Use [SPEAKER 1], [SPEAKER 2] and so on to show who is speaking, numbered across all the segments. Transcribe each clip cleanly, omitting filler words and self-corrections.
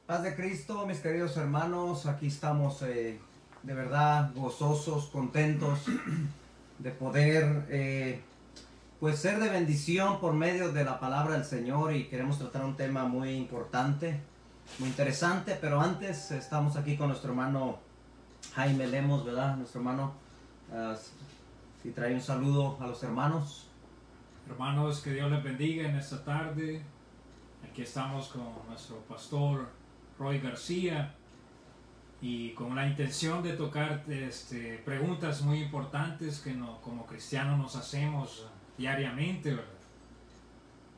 [SPEAKER 1] Paz de Cristo, mis queridos hermanos, aquí estamos de verdad gozosos, contentos de poder pues ser de bendición por medio de la palabra del Señor, y queremos tratar un tema muy importante, muy interesante. Pero antes estamos aquí con nuestro hermano Jaime Lemos, ¿verdad? Nuestro hermano, si trae un saludo a los hermanos.
[SPEAKER 2] Hermanos, que Dios les bendiga en esta tarde. Aquí estamos con nuestro pastor Roy García y con la intención de tocar preguntas muy importantes que como cristianos nos hacemos diariamente, ¿verdad?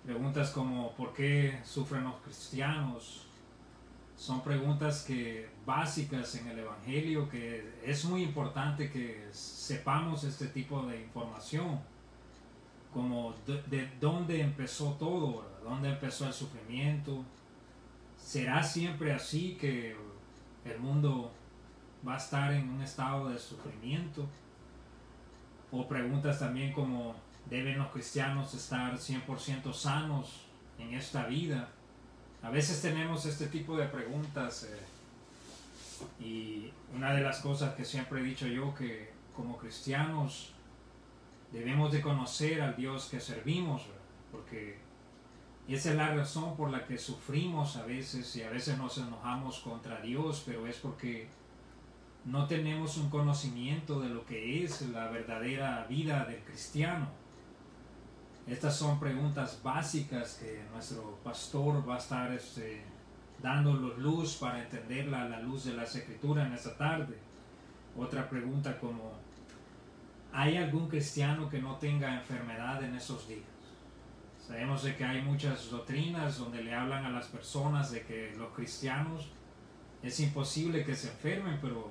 [SPEAKER 2] Preguntas como ¿por qué sufren los cristianos? Son preguntas básicas en el Evangelio, que es muy importante que sepamos este tipo de información, como de dónde empezó todo, ¿verdad? Dónde empezó el sufrimiento. ¿Será siempre así que el mundo va a estar en un estado de sufrimiento? O preguntas también como ¿deben los cristianos estar 100% sanos en esta vida? A veces tenemos este tipo de preguntas y una de las cosas que siempre he dicho yo, que como cristianos debemos de conocer al Dios que servimos, ¿verdad? Porque esa es la razón por la que sufrimos a veces, y a veces nos enojamos contra Dios, pero es porque no tenemos un conocimiento de lo que es la verdadera vida del cristiano. Estas son preguntas básicas que nuestro pastor va a estar dándonos luz para entenderla a la luz de las Escrituras en esta tarde. Otra pregunta como ¿hay algún cristiano que no tenga enfermedad en esos días? Sabemos de que hay muchas doctrinas donde le hablan a las personas de que los cristianos es imposible que se enfermen, pero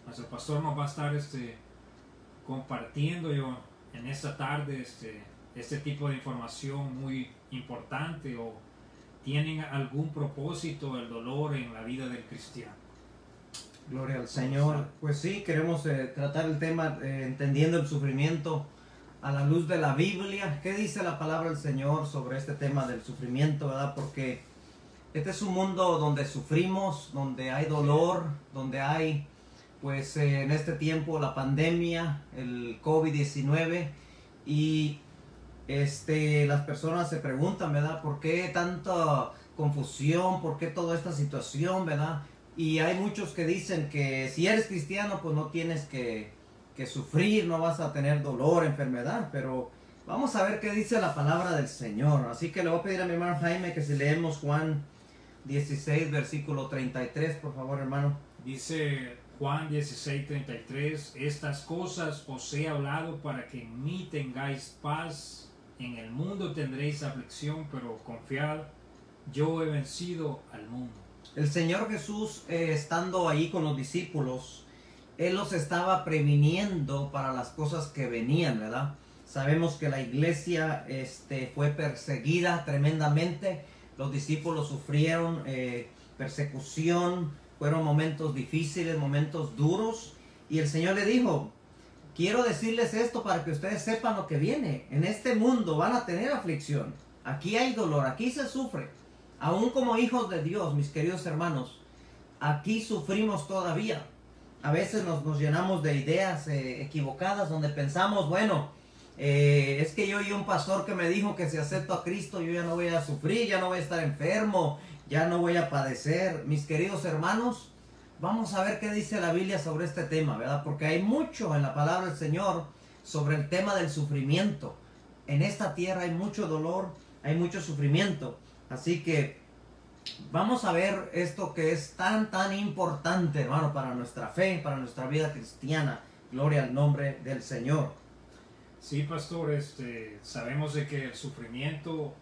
[SPEAKER 2] nuestro pastor nos va a estar compartiendo yo en esta tarde este tipo de información muy importante. ¿O tienen algún propósito el dolor en la vida del cristiano?
[SPEAKER 1] Gloria al Señor. Pues sí, queremos tratar el tema entendiendo el sufrimiento a la luz de la Biblia. ¿Qué dice la palabra del Señor sobre este tema del sufrimiento, verdad? Porque este es un mundo donde sufrimos, donde hay dolor, donde hay, pues en este tiempo, la pandemia, el COVID-19, y las personas se preguntan, ¿verdad? ¿Por qué tanta confusión? ¿Por qué toda esta situación, verdad? Y hay muchos que dicen que si eres cristiano, pues no tienes que sufrir, no vas a tener dolor, enfermedad. Pero vamos a ver qué dice la palabra del Señor. Así que le voy a pedir a mi hermano Jaime que si leemos Juan 16, versículo 33, por favor, hermano.
[SPEAKER 2] Dice Juan 16:33, estas cosas os he hablado para que en mí tengáis paz. En el mundo tendréis aflicción, pero confiad, yo he vencido al mundo.
[SPEAKER 1] El Señor Jesús, estando ahí con los discípulos, Él los estaba previniendo para las cosas que venían, ¿verdad? Sabemos que la iglesia fue perseguida tremendamente. Los discípulos sufrieron persecución, fueron momentos difíciles, momentos duros. Y el Señor le dijo, quiero decirles esto para que ustedes sepan lo que viene. En este mundo van a tener aflicción. Aquí hay dolor, aquí se sufre. Aún como hijos de Dios, mis queridos hermanos, aquí sufrimos todavía. A veces nos llenamos de ideas equivocadas, donde pensamos, bueno, es que yo oí un pastor que me dijo que si acepto a Cristo yo ya no voy a sufrir, ya no voy a estar enfermo, ya no voy a padecer. Mis queridos hermanos, vamos a ver qué dice la Biblia sobre este tema, ¿verdad? Porque hay mucho en la palabra del Señor sobre el tema del sufrimiento. En esta tierra hay mucho dolor, hay mucho sufrimiento. Así que vamos a ver esto que es tan importante, hermano, para nuestra fe, para nuestra vida cristiana. Gloria al nombre del Señor.
[SPEAKER 2] Sí, pastor, sabemos de que el sufrimiento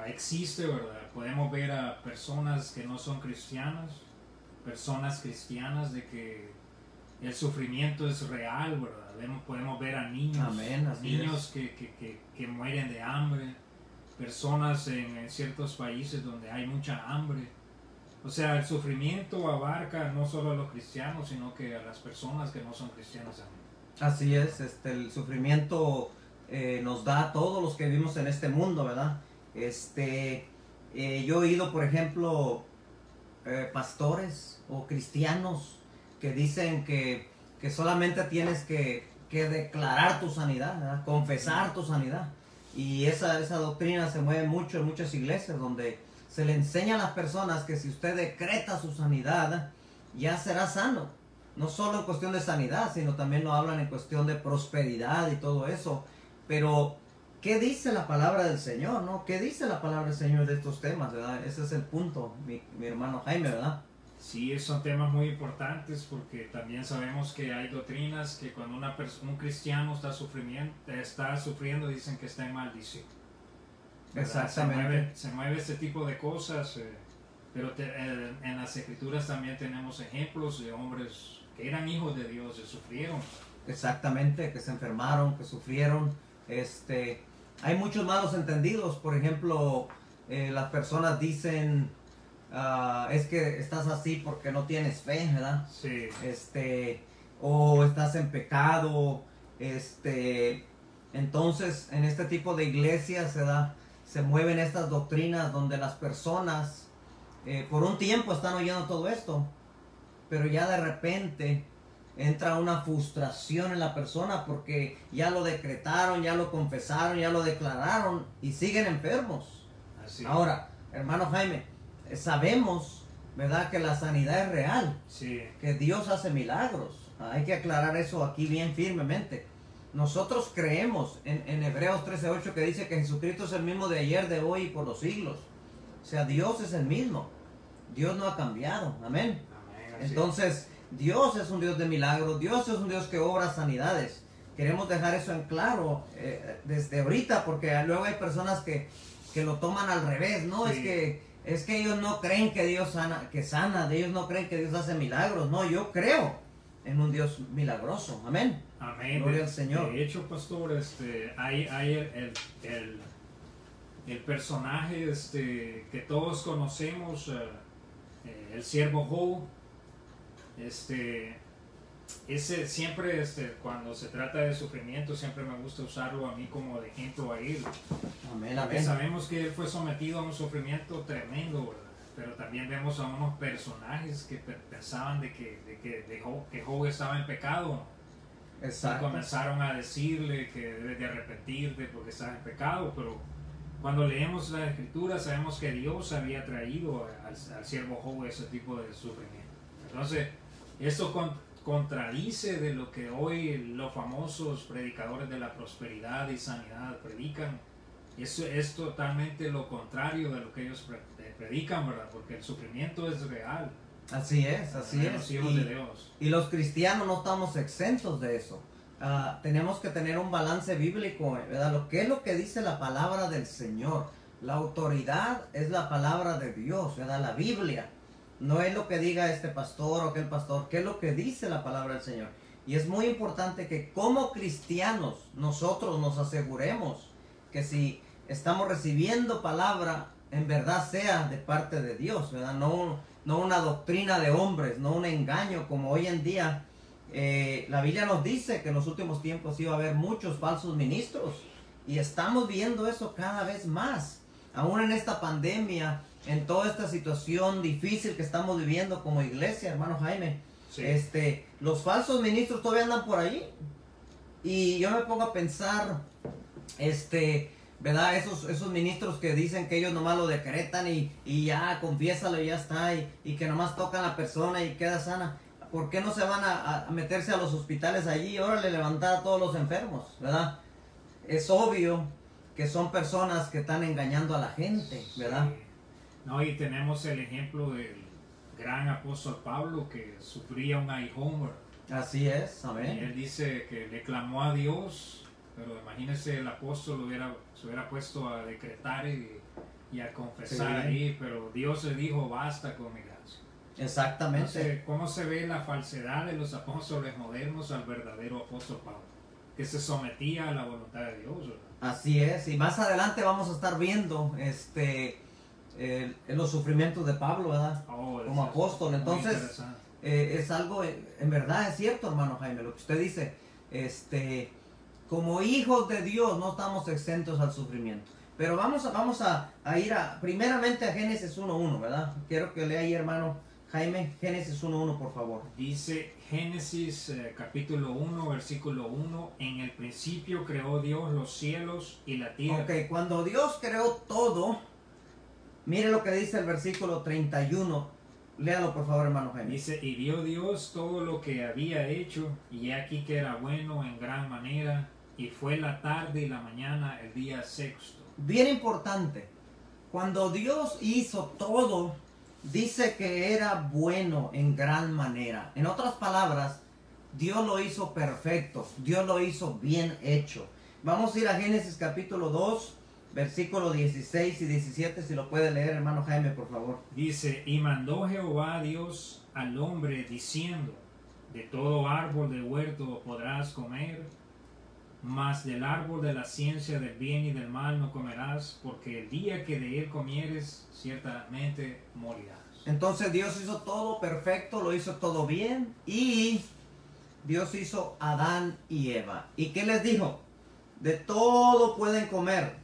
[SPEAKER 2] existe, ¿verdad? Podemos ver a personas que no son cristianas, personas cristianas, de que el sufrimiento es real, ¿verdad? Podemos ver a niños,
[SPEAKER 1] Amén,
[SPEAKER 2] niños que mueren de hambre, personas en ciertos países donde hay mucha hambre. O sea, el sufrimiento abarca no solo a los cristianos, sino que a las personas que no son cristianas también.
[SPEAKER 1] Así es, el sufrimiento nos da a todos los que vivimos en este mundo, ¿verdad? Yo he oído, por ejemplo, pastores o cristianos que dicen que solamente tienes que declarar tu sanidad, ¿verdad? Confesar tu sanidad. Y esa doctrina se mueve mucho en muchas iglesias donde se le enseña a las personas que si usted decreta su sanidad, ya será sano. No solo en cuestión de sanidad, sino también lo hablan en cuestión de prosperidad y todo eso. Pero, ¿qué dice la palabra del Señor, no? ¿Qué dice la palabra del Señor de estos temas, verdad? Ese es el punto, mi hermano Jaime, ¿verdad?
[SPEAKER 2] Sí, son temas muy importantes porque también sabemos que hay doctrinas que cuando un cristiano está sufriendo dicen que está en maldición.
[SPEAKER 1] Exactamente.
[SPEAKER 2] Se mueve este tipo de cosas, pero en las escrituras también tenemos ejemplos de hombres que eran hijos de Dios y sufrieron.
[SPEAKER 1] Exactamente, que se enfermaron, que sufrieron. Hay muchos malos entendidos. Por ejemplo, las personas dicen, es que estás así porque no tienes fe, ¿verdad?
[SPEAKER 2] Sí.
[SPEAKER 1] O estás en pecado. Entonces, en este tipo de iglesias se mueven estas doctrinas donde las personas por un tiempo están oyendo todo esto, pero ya de repente entra una frustración en la persona porque ya lo decretaron, ya lo confesaron, ya lo declararon y siguen enfermos.
[SPEAKER 2] Así.
[SPEAKER 1] Ahora, hermano Jaime, sabemos, ¿verdad?, que la sanidad es real,
[SPEAKER 2] sí,
[SPEAKER 1] que Dios hace milagros. Hay que aclarar eso aquí bien firmemente. Nosotros creemos en Hebreos 13:8 que dice que Jesucristo es el mismo de ayer, de hoy y por los siglos. O sea, Dios es el mismo. Dios no ha cambiado. Amén. Entonces, Dios es un Dios de milagros. Dios es un Dios que obra sanidades. Queremos dejar eso en claro desde ahorita, porque luego hay personas que lo toman al revés, ¿no?
[SPEAKER 2] Sí.
[SPEAKER 1] Es que ellos no creen que Dios sana, ellos no creen que Dios hace milagros. No, yo creo en un Dios milagroso. Amén.
[SPEAKER 2] Amén.
[SPEAKER 1] Gloria al Señor.
[SPEAKER 2] De hecho, pastor, hay el personaje que todos conocemos, el siervo Job. Ese siempre, cuando se trata de sufrimiento, siempre me gusta usarlo a mí como de ejemplo a él.
[SPEAKER 1] Amén,
[SPEAKER 2] Porque
[SPEAKER 1] amén.
[SPEAKER 2] sabemos que él fue sometido a un sufrimiento tremendo, ¿verdad? Pero también vemos a unos personajes que pensaban que Job estaba en pecado.
[SPEAKER 1] Exacto.
[SPEAKER 2] Y comenzaron a decirle que debe de arrepentirte porque estás en pecado, pero cuando leemos la escritura sabemos que Dios había traído al siervo Job ese tipo de sufrimiento. Entonces, esto contradice de lo que hoy los famosos predicadores de la prosperidad y sanidad predican. Eso es totalmente lo contrario de lo que ellos predican, ¿verdad? Porque el sufrimiento es real.
[SPEAKER 1] Así es, así es.
[SPEAKER 2] Los hijos de Dios.
[SPEAKER 1] Y los cristianos no estamos exentos de eso. Tenemos que tener un balance bíblico, ¿verdad? ¿Qué es lo que dice la palabra del Señor? La autoridad es la palabra de Dios, ¿verdad? La Biblia. No es lo que diga este pastor o aquel pastor, ¿qué es lo que dice la palabra del Señor? Y es muy importante que como cristianos nosotros nos aseguremos que si estamos recibiendo palabra, en verdad sea de parte de Dios, ¿verdad? No una doctrina de hombres, no un engaño como hoy en día. La Biblia nos dice que en los últimos tiempos iba a haber muchos falsos ministros y estamos viendo eso cada vez más. Aún en esta pandemia, en toda esta situación difícil que estamos viviendo como iglesia, hermano Jaime,
[SPEAKER 2] Sí.
[SPEAKER 1] Los falsos ministros todavía andan por ahí. Y yo me pongo a pensar, ¿verdad? Esos ministros que dicen que ellos nomás lo decretan y ya, confiésalo y ya está, y que nomás tocan a la persona y queda sana. ¿Por qué no se van a meterse a los hospitales allí y órale, levantar a todos los enfermos, ¿verdad? Es obvio que son personas que están engañando a la gente, ¿verdad?
[SPEAKER 2] Sí. No, y tenemos el ejemplo del gran apóstol Pablo que sufría un aguijón, ¿verdad?
[SPEAKER 1] Así es,
[SPEAKER 2] Y
[SPEAKER 1] amén.
[SPEAKER 2] él dice que le clamó a Dios, pero imagínese el apóstol se hubiera puesto a decretar y a confesar
[SPEAKER 1] Sí.
[SPEAKER 2] ahí, pero Dios le dijo, basta con mi gracia.
[SPEAKER 1] Exactamente.
[SPEAKER 2] Entonces, ¿cómo se ve la falsedad de los apóstoles modernos al verdadero apóstol Pablo? Que se sometía a la voluntad de Dios, ¿verdad?
[SPEAKER 1] Así es, y más adelante vamos a estar viendo los sufrimientos de Pablo, ¿verdad? Como apóstol. Entonces, es algo, en verdad es cierto, hermano Jaime, lo que usted dice. Como hijos de Dios no estamos exentos al sufrimiento. Pero vamos a ir primeramente a Génesis 1.1, ¿verdad? Quiero que lea ahí, hermano Jaime, Génesis 1.1, por favor.
[SPEAKER 2] Dice Génesis capítulo 1, versículo 1, en el principio creó Dios los cielos y la tierra.
[SPEAKER 1] Ok, cuando Dios creó todo, mire lo que dice el versículo 31. Léalo, por favor, hermano Jaime.
[SPEAKER 2] Dice, y vio Dios todo lo que había hecho, y aquí que era bueno en gran manera, y fue la tarde y la mañana el día sexto.
[SPEAKER 1] Bien importante, cuando Dios hizo todo, dice que era bueno en gran manera. En otras palabras, Dios lo hizo perfecto, Dios lo hizo bien hecho. Vamos a ir a Génesis capítulo 2, versículos 16 y 17, si lo puede leer, hermano Jaime, por favor.
[SPEAKER 2] Dice, y mandó Jehová Dios al hombre diciendo, de todo árbol del huerto podrás comer, mas del árbol de la ciencia del bien y del mal no comerás, porque el día que de él comieres, ciertamente morirás.
[SPEAKER 1] Entonces Dios hizo todo perfecto, lo hizo todo bien, y Dios hizo a Adán y Eva. ¿Y qué les dijo? De todo pueden comer,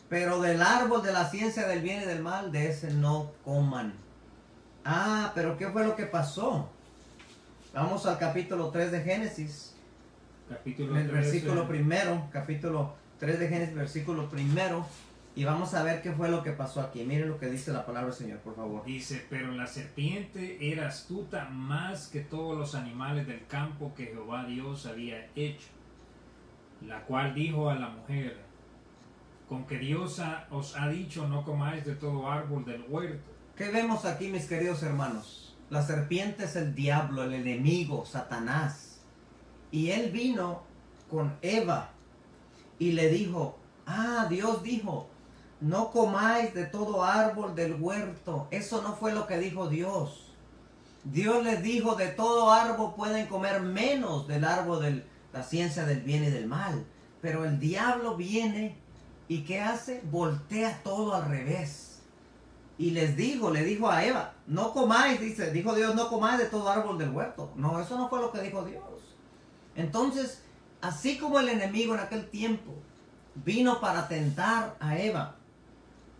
[SPEAKER 1] pero del árbol de la ciencia del bien y del mal, de ese no coman. Ah, pero ¿qué fue lo que pasó? Vamos al capítulo 3 de Génesis.
[SPEAKER 2] Capítulo
[SPEAKER 1] El
[SPEAKER 2] 3,
[SPEAKER 1] versículo primero, capítulo 3 de Génesis, versículo primero. Y vamos a ver qué fue lo que pasó aquí. Miren lo que dice la palabra del Señor, por favor.
[SPEAKER 2] Dice, pero la serpiente era astuta más que todos los animales del campo que Jehová Dios había hecho, la cual dijo a la mujer, con que Dios os ha dicho no comáis de todo árbol del huerto.
[SPEAKER 1] ¿Qué vemos aquí, mis queridos hermanos? La serpiente es el diablo, el enemigo, Satanás. Y él vino con Eva y le dijo, Dios dijo, no comáis de todo árbol del huerto. Eso no fue lo que dijo Dios. Dios les dijo, de todo árbol pueden comer menos del árbol de la ciencia del bien y del mal. Pero el diablo viene y ¿qué hace? Voltea todo al revés. Y le dijo a Eva, no comáis, dijo Dios, no comáis de todo árbol del huerto. No, eso no fue lo que dijo Dios. Entonces, así como el enemigo en aquel tiempo vino para tentar a Eva,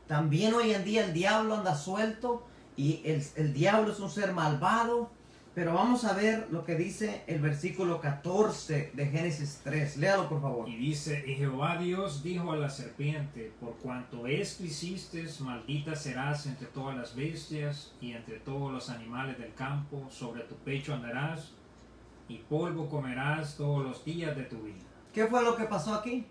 [SPEAKER 1] también hoy en día el diablo anda suelto y el diablo es un ser malvado. Pero vamos a ver lo que dice el versículo 14 de Génesis 3. Léalo, por favor.
[SPEAKER 2] Y dice, y Jehová Dios dijo a la serpiente, por cuanto esto hiciste, maldita serás entre todas las bestias y entre todos los animales del campo, sobre tu pecho andarás, y polvo comerás todos los días de tu vida.
[SPEAKER 1] ¿Qué fue lo que pasó aquí?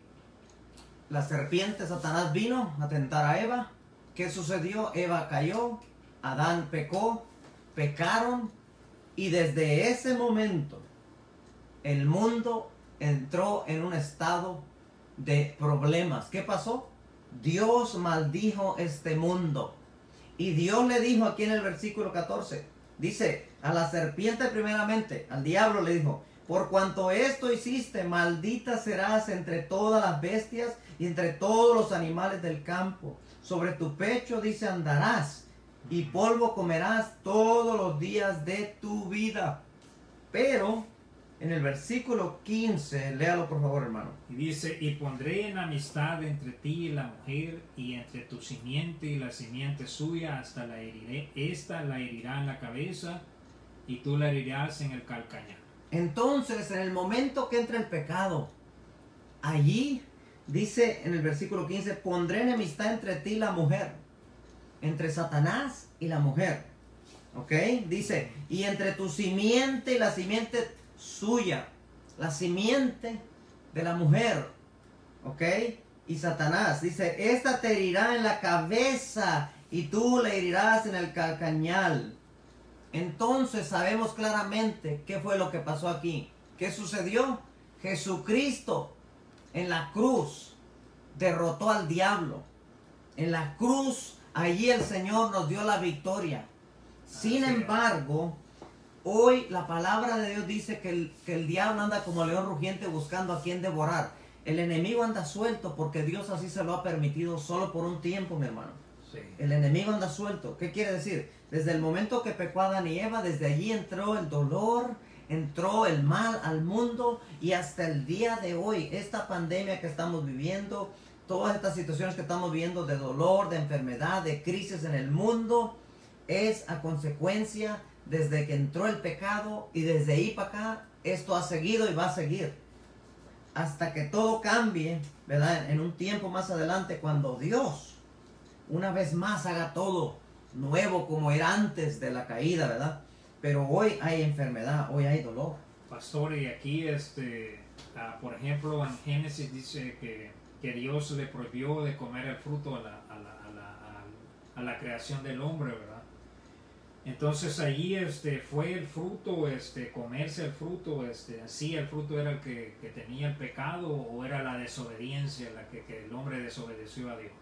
[SPEAKER 1] La serpiente, Satanás, vino a tentar a Eva. ¿Qué sucedió? Eva cayó, Adán pecó, pecaron, y desde ese momento el mundo entró en un estado de problemas. ¿Qué pasó? Dios maldijo este mundo. Y Dios le dijo aquí en el versículo 14, dice, a la serpiente primeramente, al diablo le dijo, por cuanto esto hiciste, maldita serás entre todas las bestias y entre todos los animales del campo. Sobre tu pecho, dice, andarás, y polvo comerás todos los días de tu vida. Pero en el versículo 15, léalo por favor, hermano.
[SPEAKER 2] Y dice, y pondré en amistad entre ti y la mujer, y entre tu simiente y la simiente suya, hasta la heriré. Esta la herirá en la cabeza, y tú la herirás en el calcañar.
[SPEAKER 1] Entonces, en el momento que entra el pecado, allí dice en el versículo 15, pondré enemistad entre ti y la mujer, entre Satanás y la mujer. ¿Ok? Dice, y entre tu simiente y la simiente suya, la simiente de la mujer. ¿Ok? Y Satanás, dice, esta te herirá en la cabeza y tú le herirás en el calcañal. Entonces sabemos claramente qué fue lo que pasó aquí. ¿Qué sucedió? Jesucristo en la cruz derrotó al diablo. En la cruz, allí el Señor nos dio la victoria. Sin embargo, hoy la palabra de Dios dice que el diablo anda como león rugiente buscando a quien devorar. El enemigo anda suelto porque Dios así se lo ha permitido solo por un tiempo, mi hermano.
[SPEAKER 2] Sí.
[SPEAKER 1] El enemigo anda suelto. ¿Qué quiere decir? Desde el momento que pecó Adán y Eva, desde allí entró el dolor, entró el mal al mundo, y hasta el día de hoy, esta pandemia que estamos viviendo, todas estas situaciones que estamos viendo de dolor, de enfermedad, de crisis en el mundo, es a consecuencia desde que entró el pecado, y desde ahí para acá esto ha seguido y va a seguir hasta que todo cambie, ¿verdad? En un tiempo más adelante, cuando Dios una vez más haga todo nuevo como era antes de la caída, ¿verdad? Pero hoy hay enfermedad, hoy hay dolor.
[SPEAKER 2] Pastor, y aquí, por ejemplo, en Génesis dice que Dios le prohibió de comer el fruto a la creación del hombre, ¿verdad? Entonces allí fue el fruto, comerse el fruto, sí el fruto era el que tenía el pecado, o era la desobediencia, que el hombre desobedeció a Dios.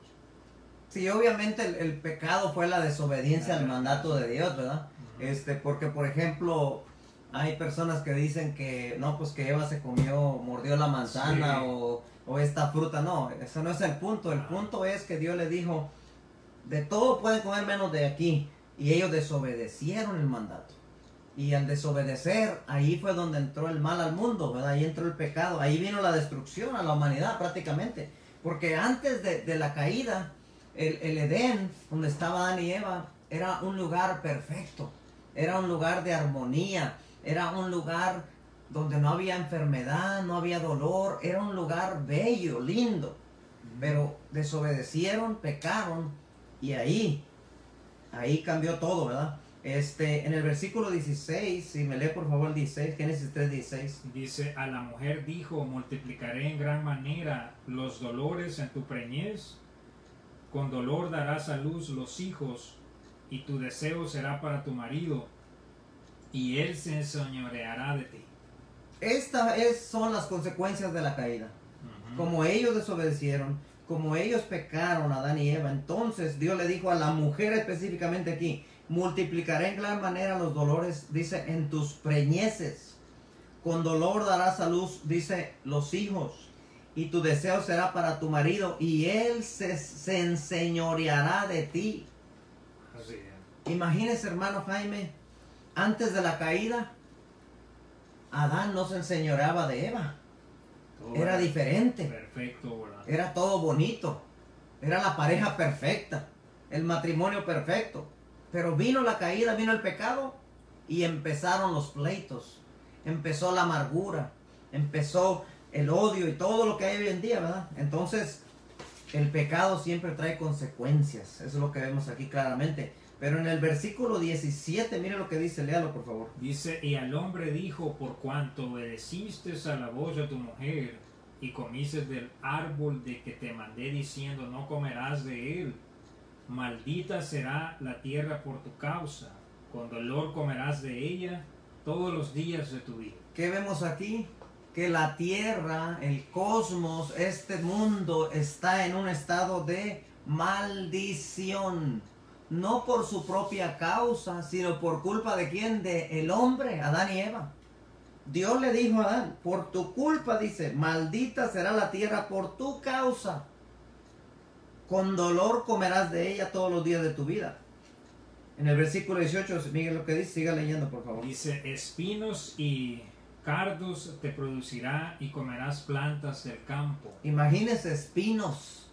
[SPEAKER 1] Sí, obviamente el pecado fue la desobediencia al mandato de Dios, ¿verdad? Porque por ejemplo, hay personas que dicen que no, pues que Eva mordió la manzana, sí, o esta fruta. No, eso no es el punto. El punto es que Dios le dijo, de todo pueden comer menos de aquí. Y ellos desobedecieron el mandato. Y al desobedecer, ahí fue donde entró el mal al mundo, ¿verdad? Ahí entró el pecado. Ahí vino la destrucción a la humanidad prácticamente. Porque antes de la caída, el Edén, donde estaba Adán y Eva, era un lugar perfecto. Era un lugar de armonía. Era un lugar donde no había enfermedad, no había dolor. Era un lugar bello, lindo. Pero desobedecieron, pecaron, y ahí cambió todo, ¿verdad? En el versículo 16, si me lee por favor el 16, Génesis 3:16.
[SPEAKER 2] Dice, a la mujer dijo, multiplicaré en gran manera los dolores en tu preñez, con dolor darás a luz los hijos, y tu deseo será para tu marido, y él se enseñoreará de ti.
[SPEAKER 1] Son las consecuencias de la caída. Como ellos desobedecieron, como ellos pecaron, Adán y Eva, entonces Dios le dijo a la mujer específicamente aquí, multiplicaré en gran manera los dolores, dice, en tus preñeces. Con dolor darás a luz, dice, los hijos, y tu deseo será para tu marido, y él se enseñoreará de ti.
[SPEAKER 2] Así es.
[SPEAKER 1] Imagínese, hermano Jaime, antes de la caída, Adán no se enseñoreaba de Eva. Era diferente.
[SPEAKER 2] Perfecto, ¿verdad?
[SPEAKER 1] Era todo bonito. Era la pareja perfecta. El matrimonio perfecto. Pero vino la caída, vino el pecado, y empezaron los pleitos. Empezó la amargura. Empezó el odio y todo lo que hay hoy en día, ¿verdad? Entonces, el pecado siempre trae consecuencias. Eso es lo que vemos aquí claramente. Pero en el versículo 17, mire lo que dice, léalo por favor.
[SPEAKER 2] Dice, y al hombre dijo, por cuanto obedeciste a la voz de tu mujer, y comiste del árbol de que te mandé diciendo, no comerás de él, maldita será la tierra por tu causa, con dolor comerás de ella todos los días de tu vida.
[SPEAKER 1] ¿Qué vemos aquí? Que la tierra, el cosmos, este mundo está en un estado de maldición. No por su propia causa, sino por culpa de quién, de el hombre, Adán y Eva. Dios le dijo a Adán, por tu culpa, dice, maldita será la tierra por tu causa. Con dolor comerás de ella todos los días de tu vida. En el versículo 18, Miguel, lo que dice, siga leyendo por favor.
[SPEAKER 2] Dice, espinos y cardos te producirá y comerás plantas del campo.
[SPEAKER 1] Imagínese espinos.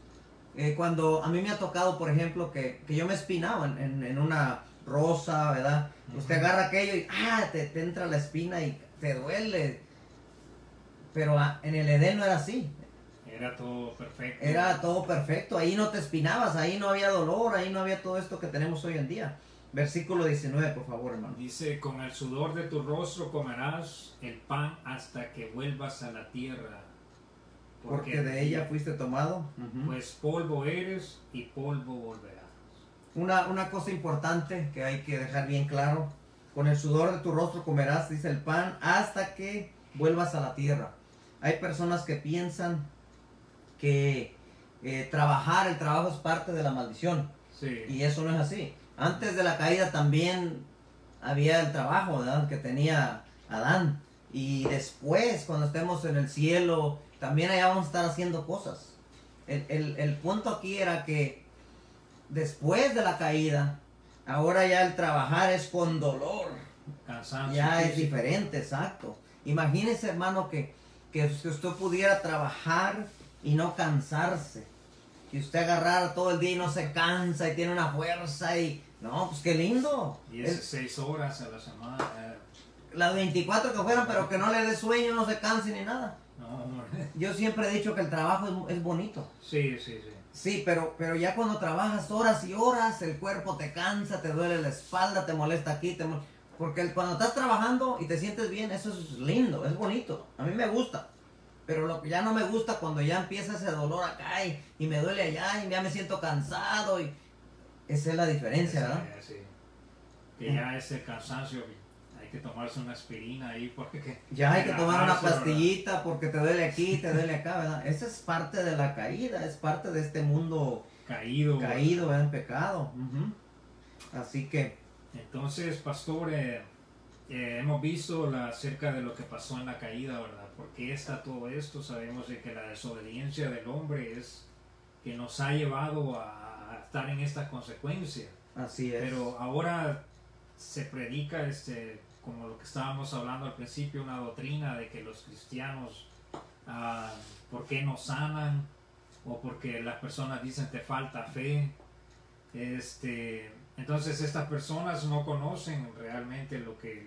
[SPEAKER 1] Cuando a mí me ha tocado, por ejemplo, que yo me espinaba en una rosa, ¿verdad? Usted agarra aquello y te entra la espina y te duele. Pero en el Edén no era así.
[SPEAKER 2] Era todo perfecto.
[SPEAKER 1] Era todo perfecto. Ahí no te espinabas, ahí no había dolor, ahí no había todo esto que tenemos hoy en día. Versículo 19, por favor, hermano.
[SPEAKER 2] Dice, con el sudor de tu rostro comerás el pan hasta que vuelvas a la tierra.
[SPEAKER 1] Porque de ella fuiste tomado.
[SPEAKER 2] Pues polvo eres y polvo volverás.
[SPEAKER 1] Una cosa importante que hay que dejar bien claro. Con el sudor de tu rostro comerás, dice el pan, hasta que vuelvas a la tierra. Hay personas que piensan que el trabajo es parte de la maldición.
[SPEAKER 2] Sí.
[SPEAKER 1] Y eso no es así. Antes de la caída también había el trabajo, ¿verdad?, que tenía Adán. Y después, cuando estemos en el cielo, también allá vamos a estar haciendo cosas. El punto aquí era que después de la caída, ahora ya el trabajar es con dolor.
[SPEAKER 2] Cansancio
[SPEAKER 1] ya
[SPEAKER 2] físico.
[SPEAKER 1] Es diferente, exacto. Imagínese, hermano, que usted pudiera trabajar y no cansarse. y usted agarrar todo el día y no se cansa y tiene una fuerza y... No, pues qué lindo.
[SPEAKER 2] 16 horas a la semana.
[SPEAKER 1] Las 24 que fueran, pero que no le dé sueño, no se canse ni nada.
[SPEAKER 2] No,
[SPEAKER 1] Yo siempre he dicho que el trabajo es bonito.
[SPEAKER 2] sí, sí, sí.
[SPEAKER 1] Sí, pero ya cuando trabajas horas y horas, el cuerpo te cansa, te duele la espalda, te molesta aquí, porque cuando estás trabajando y te sientes bien, eso es lindo, es bonito. A mí me gusta. Pero lo que ya no me gusta cuando ya empieza ese dolor acá y me duele allá y ya me siento cansado y esa es la diferencia, ¿verdad?
[SPEAKER 2] Sí. Que ya ese cansancio, hay que tomarse una aspirina ahí porque...
[SPEAKER 1] Ya hay que tomar una pastillita porque te duele aquí, te duele acá, ¿verdad? Esa es parte de la caída, es parte de este mundo caído, ¿verdad? En pecado. Así que...
[SPEAKER 2] Entonces, pastor, hemos visto acerca de lo que pasó en la caída, ¿verdad? ¿Por qué está todo esto? Sabemos de que la desobediencia del hombre es que nos ha llevado a estar en esta consecuencia.
[SPEAKER 1] Así es.
[SPEAKER 2] Pero ahora se predica, como lo que estábamos hablando al principio, una doctrina de que los cristianos, ¿por qué no sanan? O porque las personas dicen te falta fe. Entonces estas personas no conocen realmente lo que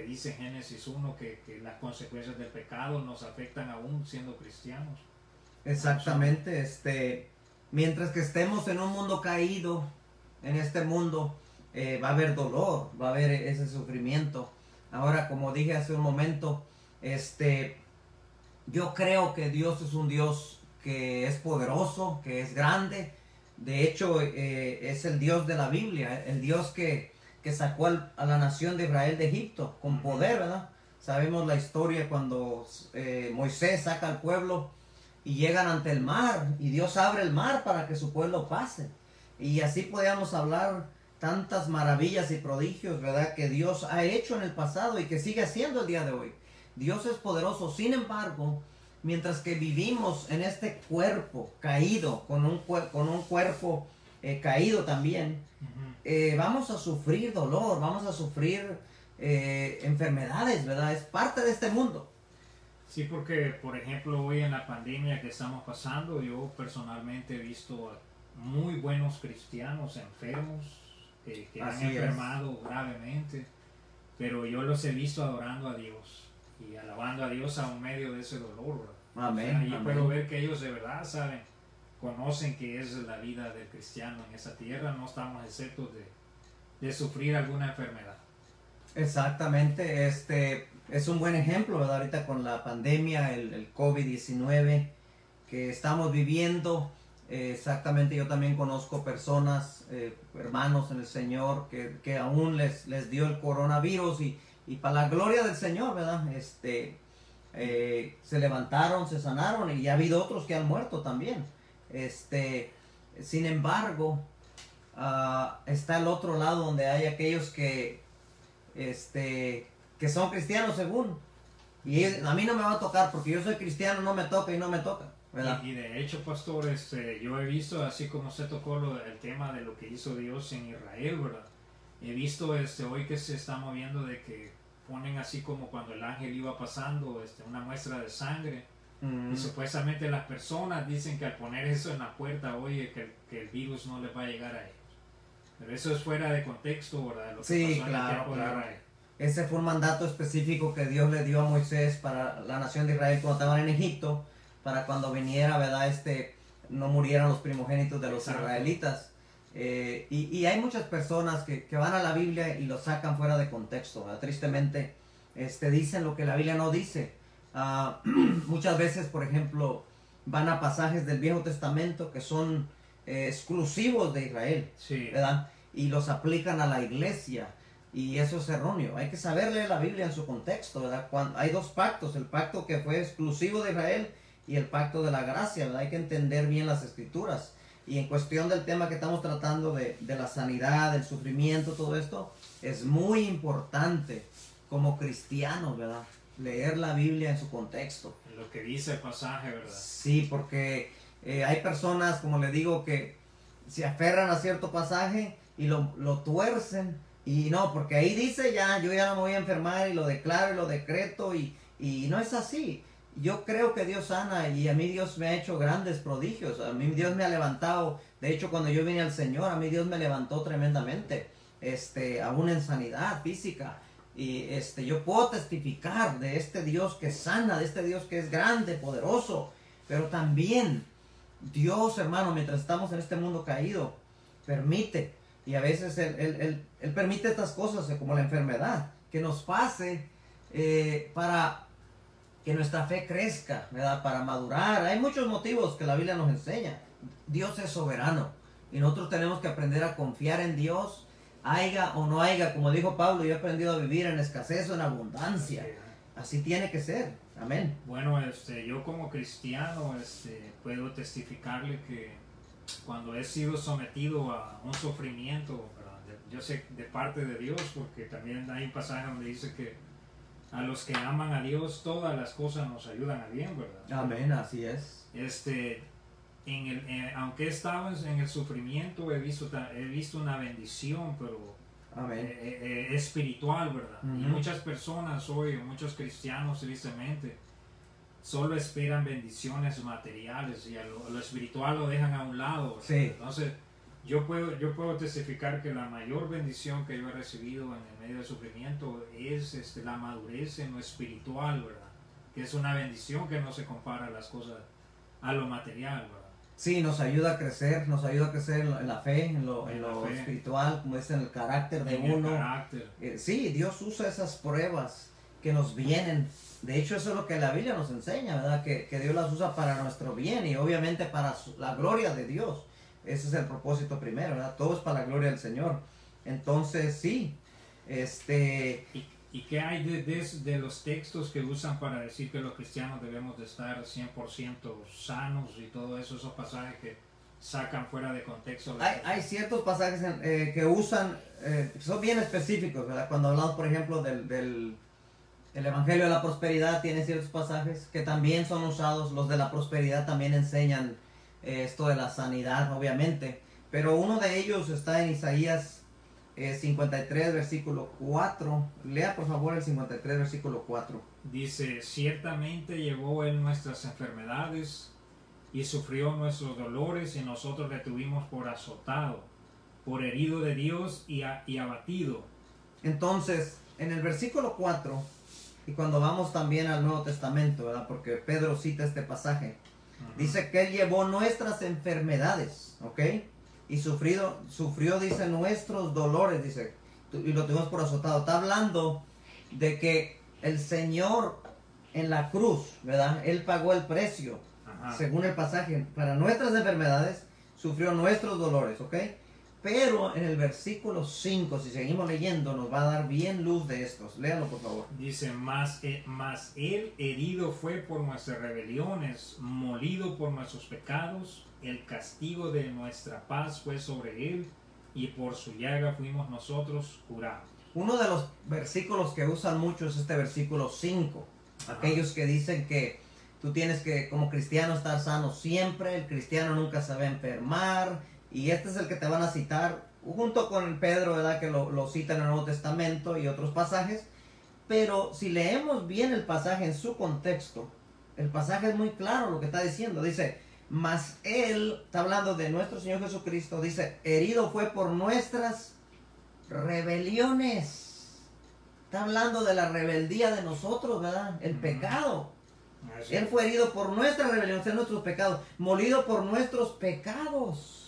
[SPEAKER 2] dice Génesis 1, que las consecuencias del pecado nos afectan aún siendo cristianos.
[SPEAKER 1] Exactamente, mientras que estemos en un mundo caído, en este mundo va a haber dolor, va a haber ese sufrimiento. Ahora, como dije hace un momento, yo creo que Dios es un Dios que es poderoso, que es grande. De hecho, es el Dios de la Biblia, el Dios que sacó a la nación de Israel de Egipto con poder, ¿verdad? Sabemos la historia cuando Moisés saca al pueblo y llegan ante el mar y Dios abre el mar para que su pueblo pase. Y así podíamos hablar tantas maravillas y prodigios, ¿verdad? Que Dios ha hecho en el pasado y que sigue haciendo el día de hoy. Dios es poderoso, sin embargo, mientras que vivimos en este cuerpo caído, con un cuerpo caído también, vamos a sufrir dolor, vamos a sufrir enfermedades, ¿verdad? Es parte de este mundo.
[SPEAKER 2] Sí, porque por ejemplo hoy en la pandemia que estamos pasando, yo personalmente he visto a muy buenos cristianos enfermos que han enfermado gravemente, pero yo los he visto adorando a Dios y alabando a Dios a un medio de ese dolor, ¿verdad?
[SPEAKER 1] Amén.
[SPEAKER 2] O sea, yo puedo ver que ellos de verdad saben, conocen que es la vida del cristiano en esa tierra, no estamos exceptos de sufrir alguna enfermedad.
[SPEAKER 1] Exactamente, es un buen ejemplo, ¿verdad? Ahorita con la pandemia, el COVID-19 que estamos viviendo, exactamente, yo también conozco personas, hermanos en el Señor, que aún les dio el coronavirus y para la gloria del Señor, ¿verdad? Se levantaron, se sanaron y ha habido otros que han muerto también. Sin embargo, está el otro lado donde hay aquellos que son cristianos según, y a mí no me va a tocar porque yo soy cristiano, no me toca y no me toca, ¿verdad?
[SPEAKER 2] Y de hecho, pastor, yo he visto, así como se tocó el tema de lo que hizo Dios en Israel, ¿verdad? He visto hoy que se está moviendo de que ponen así como cuando el ángel iba pasando una muestra de sangre, y supuestamente las personas dicen que al poner eso en la puerta, oye, que el virus no les va a llegar a ellos. Pero eso es fuera de contexto, ¿verdad? Lo que
[SPEAKER 1] sí,
[SPEAKER 2] pasó
[SPEAKER 1] claro,
[SPEAKER 2] en el tiempo
[SPEAKER 1] claro.
[SPEAKER 2] de Israel.
[SPEAKER 1] Ese fue un mandato específico que Dios le dio a Moisés para la nación de Israel cuando estaban en Egipto, para cuando viniera, ¿verdad? No murieran los primogénitos de los israelitas. Y hay muchas personas que van a la Biblia y lo sacan fuera de contexto, ¿verdad? Tristemente, dicen lo que la Biblia no dice. Muchas veces, por ejemplo, van a pasajes del Viejo Testamento que son exclusivos de Israel,
[SPEAKER 2] sí,
[SPEAKER 1] ¿verdad? Y los aplican a la iglesia. Y eso es erróneo. Hay que saber leer la Biblia en su contexto, ¿verdad? Hay dos pactos, el pacto que fue exclusivo de Israel y el pacto de la gracia, ¿verdad? Hay que entender bien las escrituras. Y en cuestión del tema que estamos tratando de la sanidad, del sufrimiento, todo esto, es muy importante como cristianos, ¿verdad? Leer la Biblia en su contexto.
[SPEAKER 2] Lo que dice el pasaje, ¿verdad?
[SPEAKER 1] Sí, porque hay personas, como le digo, que se aferran a cierto pasaje y lo tuercen. Y no, porque ahí dice yo ya no me voy a enfermar y lo declaro y lo decreto y no es así. yo creo que Dios sana y a mí Dios me ha hecho grandes prodigios. A mí Dios me ha levantado. De hecho, cuando yo vine al Señor, a mí Dios me levantó tremendamente, aún en sanidad física. Y yo puedo testificar de este Dios que sana, de este Dios que es grande, poderoso. Pero también Dios, hermano, mientras estamos en este mundo caído, permite, y a veces Él permite estas cosas como la enfermedad, que nos pase para que nuestra fe crezca, ¿verdad? Para madurar. Hay muchos motivos que la Biblia nos enseña. Dios es soberano y nosotros tenemos que aprender a confiar en Dios, haya o no haya. Como dijo Pablo, yo he aprendido a vivir en escasez o en abundancia. Así tiene que ser. Amén.
[SPEAKER 2] Bueno, yo como cristiano puedo testificarle que cuando he sido sometido a un sufrimiento, ¿verdad? Yo sé de parte de Dios, porque también hay un pasaje donde dice que a los que aman a Dios todas las cosas nos ayudan a bien, ¿verdad?
[SPEAKER 1] Amén, así es.
[SPEAKER 2] Aunque he estado en el sufrimiento, he visto una bendición, pero
[SPEAKER 1] Amén.
[SPEAKER 2] espiritual, ¿verdad?
[SPEAKER 1] Uh-huh.
[SPEAKER 2] Y muchas personas hoy, muchos cristianos tristemente, solo esperan bendiciones materiales y a lo espiritual lo dejan a un lado.
[SPEAKER 1] Sí.
[SPEAKER 2] Entonces, yo puedo testificar que la mayor bendición que yo he recibido en el medio del sufrimiento es la madurez en lo espiritual, ¿verdad? Que es una bendición que no se compara a las cosas, a lo material, ¿verdad?
[SPEAKER 1] Sí, nos ayuda a crecer en la fe, en lo espiritual, como es en el carácter de uno. Sí, Dios usa esas pruebas que nos vienen. De hecho, eso es lo que la Biblia nos enseña, ¿verdad? Que Dios las usa para nuestro bien y obviamente para la gloria de Dios. Ese es el propósito primero, ¿verdad? Todo es para la gloria del Señor. Entonces, sí.
[SPEAKER 2] ¿Y qué hay de los textos que usan para decir que los cristianos debemos de estar 100% sanos y todo eso, esos pasajes que sacan fuera de contexto?
[SPEAKER 1] Hay ciertos pasajes que usan, son bien específicos, ¿verdad? Cuando hablamos, por ejemplo, del Evangelio de la Prosperidad, tiene ciertos pasajes que también son usados. Los de la prosperidad también enseñan esto de la sanidad, obviamente. Pero uno de ellos está en Isaías 53, versículo 4. Lea por favor el 53, versículo 4.
[SPEAKER 2] Dice: ciertamente llevó él nuestras enfermedades y sufrió nuestros dolores, y nosotros le tuvimos por azotado, por herido de Dios y abatido.
[SPEAKER 1] Entonces, en el versículo 4, y cuando vamos también al Nuevo Testamento, ¿verdad? Porque Pedro cita este pasaje, dice que él llevó nuestras enfermedades, ¿ok? Y sufrió, dice, nuestros dolores, dice, y lo tuvimos por azotado. Está hablando de que el Señor en la cruz, ¿verdad? Él pagó el precio, según el pasaje, para nuestras enfermedades, sufrió nuestros dolores, ¿ok? Pero en el versículo 5, si seguimos leyendo, nos va a dar bien luz de estos. Léalo, por favor.
[SPEAKER 2] Dice: mas él herido fue por nuestras rebeliones, molido por nuestros pecados, el castigo de nuestra paz fue sobre él, y por su llaga fuimos nosotros curados.
[SPEAKER 1] Uno de los versículos que usan mucho es este versículo 5. Aquellos que dicen que tú tienes que, como cristiano, estar sano siempre, el cristiano nunca se va a enfermar. Y este es el que te van a citar junto con Pedro, ¿verdad? Que lo cita en el Nuevo Testamento y otros pasajes. Pero si leemos bien el pasaje en su contexto, el pasaje es muy claro lo que está diciendo. Dice, mas él, está hablando de nuestro Señor Jesucristo, dice, herido fue por nuestras rebeliones. Está hablando de la rebeldía de nosotros, ¿verdad? El pecado. Él fue herido por nuestras rebeliones, nuestros pecados, molido por nuestros pecados.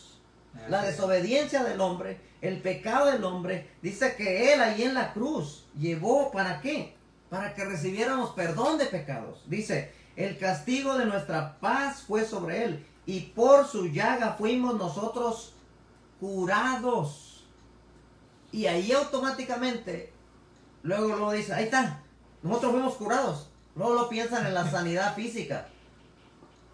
[SPEAKER 1] La desobediencia del hombre, el pecado del hombre, dice que él ahí en la cruz llevó, ¿para qué? Para que recibiéramos perdón de pecados. Dice, el castigo de nuestra paz fue sobre él, y por su llaga fuimos nosotros curados. Y ahí automáticamente, luego lo dice, ahí está, nosotros fuimos curados. Luego lo piensan en la sanidad física.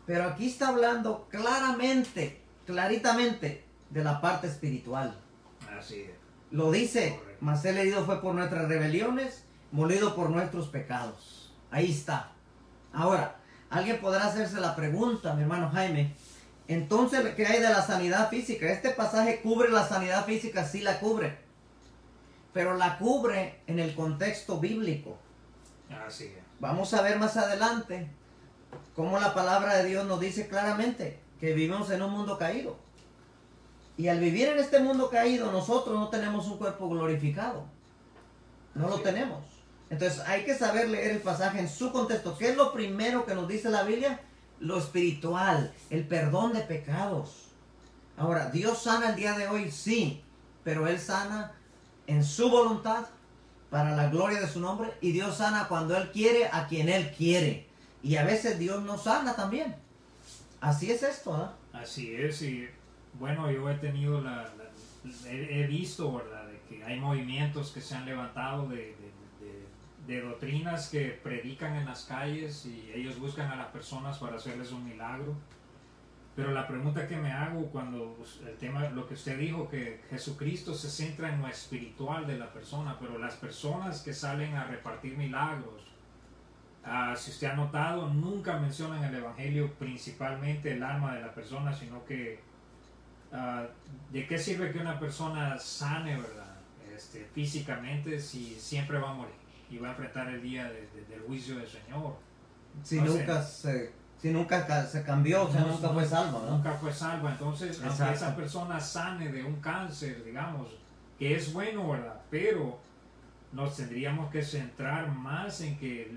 [SPEAKER 1] Pero aquí está hablando claramente, claritamente, de la parte espiritual.
[SPEAKER 2] Así es.
[SPEAKER 1] Lo dice, mas él herido fue por nuestras rebeliones, molido por nuestros pecados. Ahí está. Ahora, alguien podrá hacerse la pregunta, mi hermano Jaime, entonces, ¿qué hay de la sanidad física? Este pasaje cubre la sanidad física, sí la cubre, pero la cubre en el contexto bíblico.
[SPEAKER 2] Así es.
[SPEAKER 1] Vamos a ver más adelante Como la palabra de Dios nos dice claramente que vivimos en un mundo caído. Y al vivir en este mundo caído, nosotros no tenemos un cuerpo glorificado. No lo tenemos. Entonces hay que saber leer el pasaje en su contexto. ¿Qué es lo primero que nos dice la Biblia? Lo espiritual, el perdón de pecados. Ahora, ¿Dios sana el día de hoy? Sí, pero Él sana en su voluntad para la gloria de su nombre, y Dios sana cuando Él quiere a quien Él quiere. Y a veces Dios no sana también. Así es esto, ¿verdad?
[SPEAKER 2] Así es, y bueno, yo he tenido he visto, ¿verdad?, de que hay movimientos que se han levantado de doctrinas que predican en las calles y ellos buscan a las personas para hacerles un milagro. Pero la pregunta que me hago cuando el tema, lo que usted dijo, que Jesucristo se centra en lo espiritual de la persona, pero las personas que salen a repartir milagros, si usted ha notado, nunca mencionan en el Evangelio principalmente el alma de la persona, sino que ¿de qué sirve que una persona sane, verdad, físicamente, si siempre va a morir y va a enfrentar el día del juicio del Señor?
[SPEAKER 1] Si nunca se cambió, o sea, nunca fue salva, ¿no?
[SPEAKER 2] Nunca fue salva. Entonces,
[SPEAKER 1] exacto,
[SPEAKER 2] aunque esa persona sane de un cáncer, digamos, que es bueno, ¿verdad? Pero nos tendríamos que centrar más en que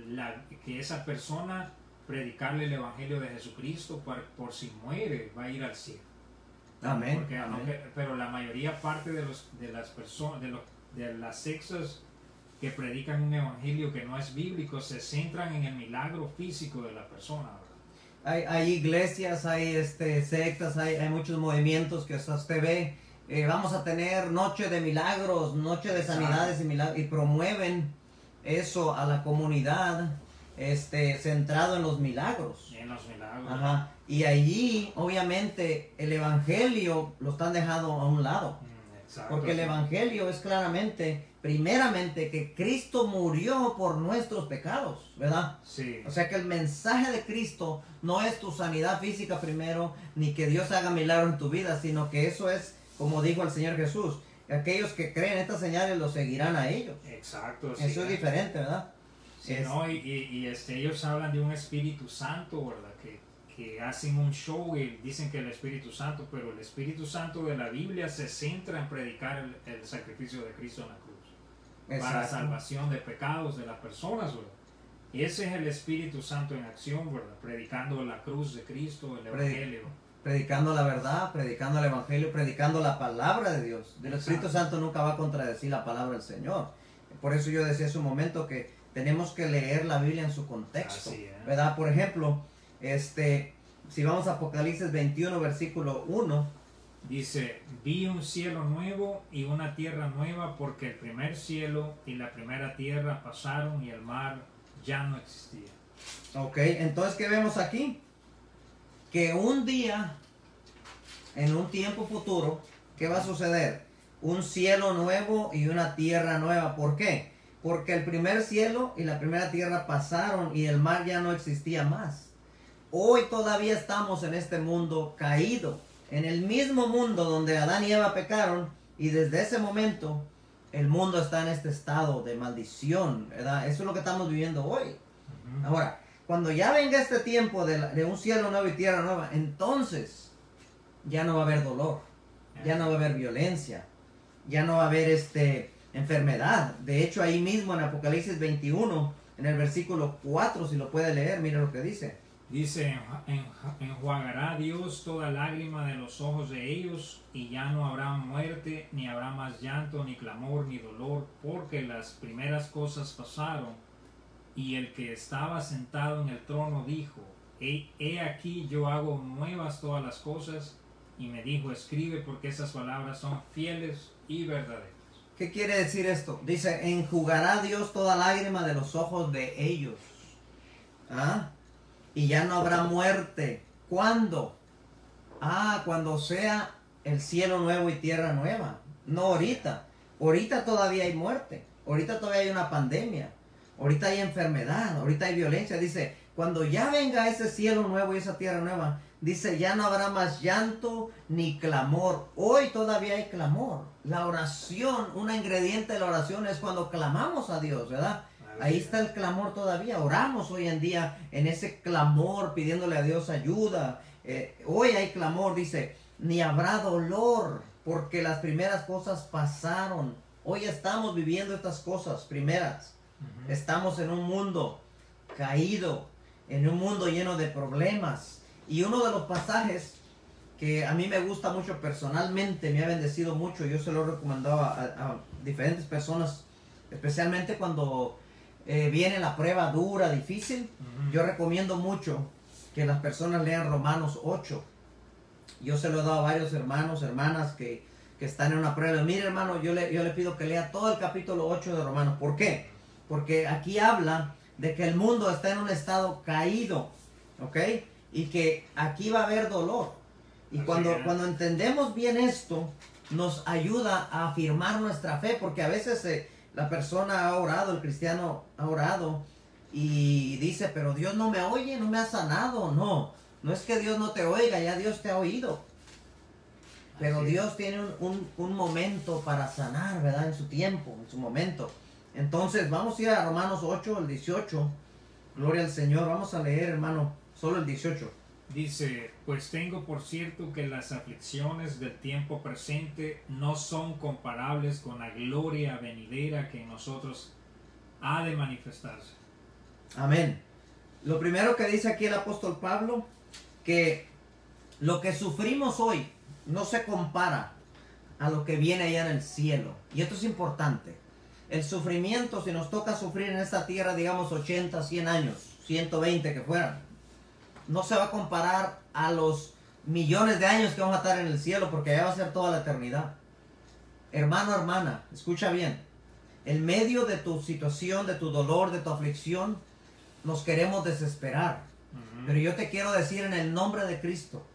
[SPEAKER 2] esa persona predicarle el Evangelio de Jesucristo por si muere, va a ir al cielo.
[SPEAKER 1] Amén.
[SPEAKER 2] Porque,
[SPEAKER 1] amén.
[SPEAKER 2] Pero la mayoría parte de las personas, de las sectas que predican un evangelio que no es bíblico, se centran en el milagro físico de la persona, ¿verdad?
[SPEAKER 1] Hay iglesias, hay sectas, hay muchos movimientos que hasta usted ve. Vamos a tener noche de milagros, noche de sanidades y milagros, y promueven eso a la comunidad, centrado en los milagros.
[SPEAKER 2] En los milagros.
[SPEAKER 1] Ajá. Y allí, obviamente, el evangelio lo están dejando a un lado.
[SPEAKER 2] Exacto,
[SPEAKER 1] porque el evangelio es claramente, primeramente, que Cristo murió por nuestros pecados, ¿verdad?
[SPEAKER 2] Sí.
[SPEAKER 1] O sea que el mensaje de Cristo no es tu sanidad física primero, ni que Dios haga milagro en tu vida, sino que eso es, como dijo el Señor Jesús, aquellos que creen estas señales los seguirán a ellos.
[SPEAKER 2] Exacto.
[SPEAKER 1] Eso es diferente, ¿verdad?
[SPEAKER 2] Sí, ¿no? Ellos hablan de un Espíritu Santo, ¿verdad? Que hacen un show y dicen que el Espíritu Santo, pero el Espíritu Santo de la Biblia se centra en predicar el sacrificio de Cristo en la cruz.
[SPEAKER 1] Exacto.
[SPEAKER 2] Para salvación de pecados de las personas, ¿verdad? Ese es el Espíritu Santo en acción, ¿verdad? Predicando la cruz de Cristo, el Evangelio.
[SPEAKER 1] Predicando la verdad, predicando el Evangelio, predicando la palabra de Dios. El Espíritu Santo nunca va a contradecir la palabra del Señor. Por eso yo decía hace un momento que tenemos que leer la Biblia en su contexto, ¿verdad? Por ejemplo, si vamos a Apocalipsis 21, versículo 1.
[SPEAKER 2] Dice, vi un cielo nuevo y una tierra nueva, porque el primer cielo y la primera tierra pasaron y el mar ya no existía.
[SPEAKER 1] Ok, entonces, ¿qué vemos aquí? Que un día, en un tiempo futuro, ¿qué va a suceder? Un cielo nuevo y una tierra nueva. ¿Por qué? Porque el primer cielo y la primera tierra pasaron y el mar ya no existía más. Hoy todavía estamos en este mundo caído, en el mismo mundo donde Adán y Eva pecaron, y desde ese momento el mundo está en este estado de maldición, ¿verdad? Eso es lo que estamos viviendo hoy. Ahora, cuando ya venga este tiempo de un cielo nuevo y tierra nueva, entonces ya no va a haber dolor, ya no va a haber violencia, ya no va a haber enfermedad. De hecho, ahí mismo en Apocalipsis 21, en el versículo 4, si lo puede leer, mire lo que dice.
[SPEAKER 2] Dice, enjuagará Dios toda lágrima de los ojos de ellos, y ya no habrá muerte, ni habrá más llanto, ni clamor, ni dolor, porque las primeras cosas pasaron. Y el que estaba sentado en el trono dijo, he aquí yo hago nuevas todas las cosas, y me dijo, escribe, porque esas palabras son fieles y verdaderas.
[SPEAKER 1] ¿Qué quiere decir esto? Dice, enjugará Dios toda lágrima de los ojos de ellos. ¿Ah? Y ya no habrá muerte. ¿Cuándo? Cuando sea el cielo nuevo y tierra nueva. No ahorita. Ahorita todavía hay muerte. Ahorita todavía hay una pandemia. Ahorita hay enfermedad. Ahorita hay violencia. Dice, cuando ya venga ese cielo nuevo y esa tierra nueva, dice, ya no habrá más llanto ni clamor. Hoy todavía hay clamor. La oración, un ingrediente de la oración es cuando clamamos a Dios, ¿verdad? Ahí está el clamor todavía. Oramos hoy en día en ese clamor pidiéndole a Dios ayuda. Hoy hay clamor, dice, ni habrá dolor porque las primeras cosas pasaron. Hoy estamos viviendo estas cosas primeras. Estamos en un mundo caído, en un mundo lleno de problemas. Y uno de los pasajes que a mí me gusta mucho personalmente, me ha bendecido mucho, yo se lo he recomendado a diferentes personas, especialmente cuando viene la prueba dura, difícil. Yo recomiendo mucho que las personas lean Romanos 8. Yo se lo he dado a varios hermanos, hermanas que están en una prueba. Mire, hermano, yo le pido que lea todo el capítulo 8 de Romanos. ¿Por qué? Porque aquí habla de que el mundo está en un estado caído, ¿ok? Y que aquí va a haber dolor. Y cuando entendemos bien esto, nos ayuda a afirmar nuestra fe, porque a veces la persona ha orado, el cristiano ha orado y dice, pero Dios no me oye, no me ha sanado. No es que Dios no te oiga, ya Dios te ha oído. Pero Dios tiene un momento para sanar, ¿verdad? En su tiempo, en su momento. Entonces, vamos a ir a Romanos 8, el 18. Gloria al Señor. Vamos a leer, hermano, solo el 18.
[SPEAKER 2] Dice, pues tengo por cierto que las aflicciones del tiempo presente no son comparables con la gloria venidera que en nosotros ha de manifestarse.
[SPEAKER 1] Amén. Lo primero que dice aquí el apóstol Pablo, que lo que sufrimos hoy no se compara a lo que viene allá en el cielo. Y esto es importante. El sufrimiento, si nos toca sufrir en esta tierra, digamos 80, 100 años, 120 que fueran, no se va a comparar a los millones de años que vamos a estar en el cielo, porque allá va a ser toda la eternidad. Hermano, hermana, escucha bien. En medio de tu situación, de tu dolor, de tu aflicción, nos queremos desesperar. Pero yo te quiero decir en el nombre de Cristo,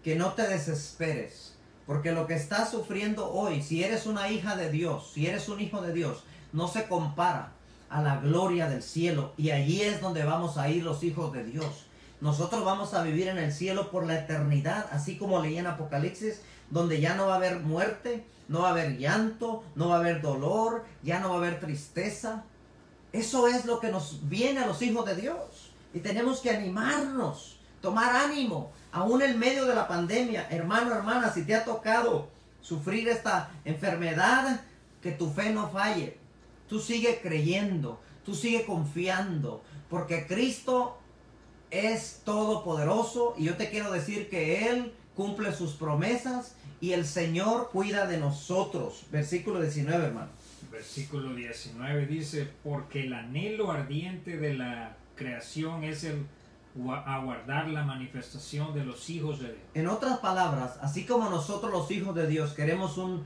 [SPEAKER 1] que no te desesperes. Porque lo que estás sufriendo hoy, si eres una hija de Dios, si eres un hijo de Dios, no se compara a la gloria del cielo. Y allí es donde vamos a ir los hijos de Dios. Nosotros vamos a vivir en el cielo por la eternidad, así como leí en Apocalipsis, donde ya no va a haber muerte, no va a haber llanto, no va a haber dolor, ya no va a haber tristeza. Eso es lo que nos viene a los hijos de Dios. Y tenemos que animarnos, tomar ánimo, aún en medio de la pandemia. Hermano, hermana, si te ha tocado sufrir esta enfermedad, que tu fe no falle. Tú sigue creyendo, tú sigue confiando, porque Cristo es todopoderoso y yo te quiero decir que Él cumple sus promesas y el Señor cuida de nosotros. Versículo 19, hermano.
[SPEAKER 2] Versículo 19 dice, porque el anhelo ardiente de la creación es el aguardar la manifestación de los hijos de Dios.
[SPEAKER 1] En otras palabras, así como nosotros los hijos de Dios queremos un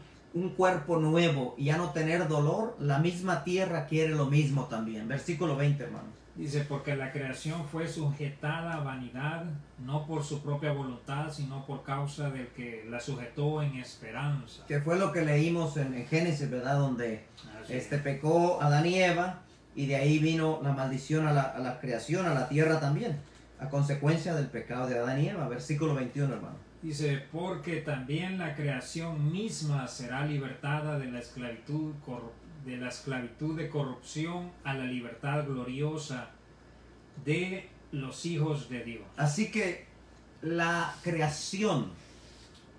[SPEAKER 1] cuerpo nuevo y ya no tener dolor, la misma tierra quiere lo mismo también. Versículo 20, hermano.
[SPEAKER 2] Dice, porque la creación fue sujetada a vanidad, no por su propia voluntad, sino por causa del que la sujetó en esperanza.
[SPEAKER 1] Que fue lo que leímos en Génesis, ¿verdad? Donde pecó Adán y Eva, y de ahí vino la maldición a la creación, a la tierra también, a consecuencia del pecado de Adán y Eva. Versículo 21, hermano.
[SPEAKER 2] Dice, porque también la creación misma será libertada de la esclavitud de corrupción a la libertad gloriosa de los hijos de Dios.
[SPEAKER 1] Así que la creación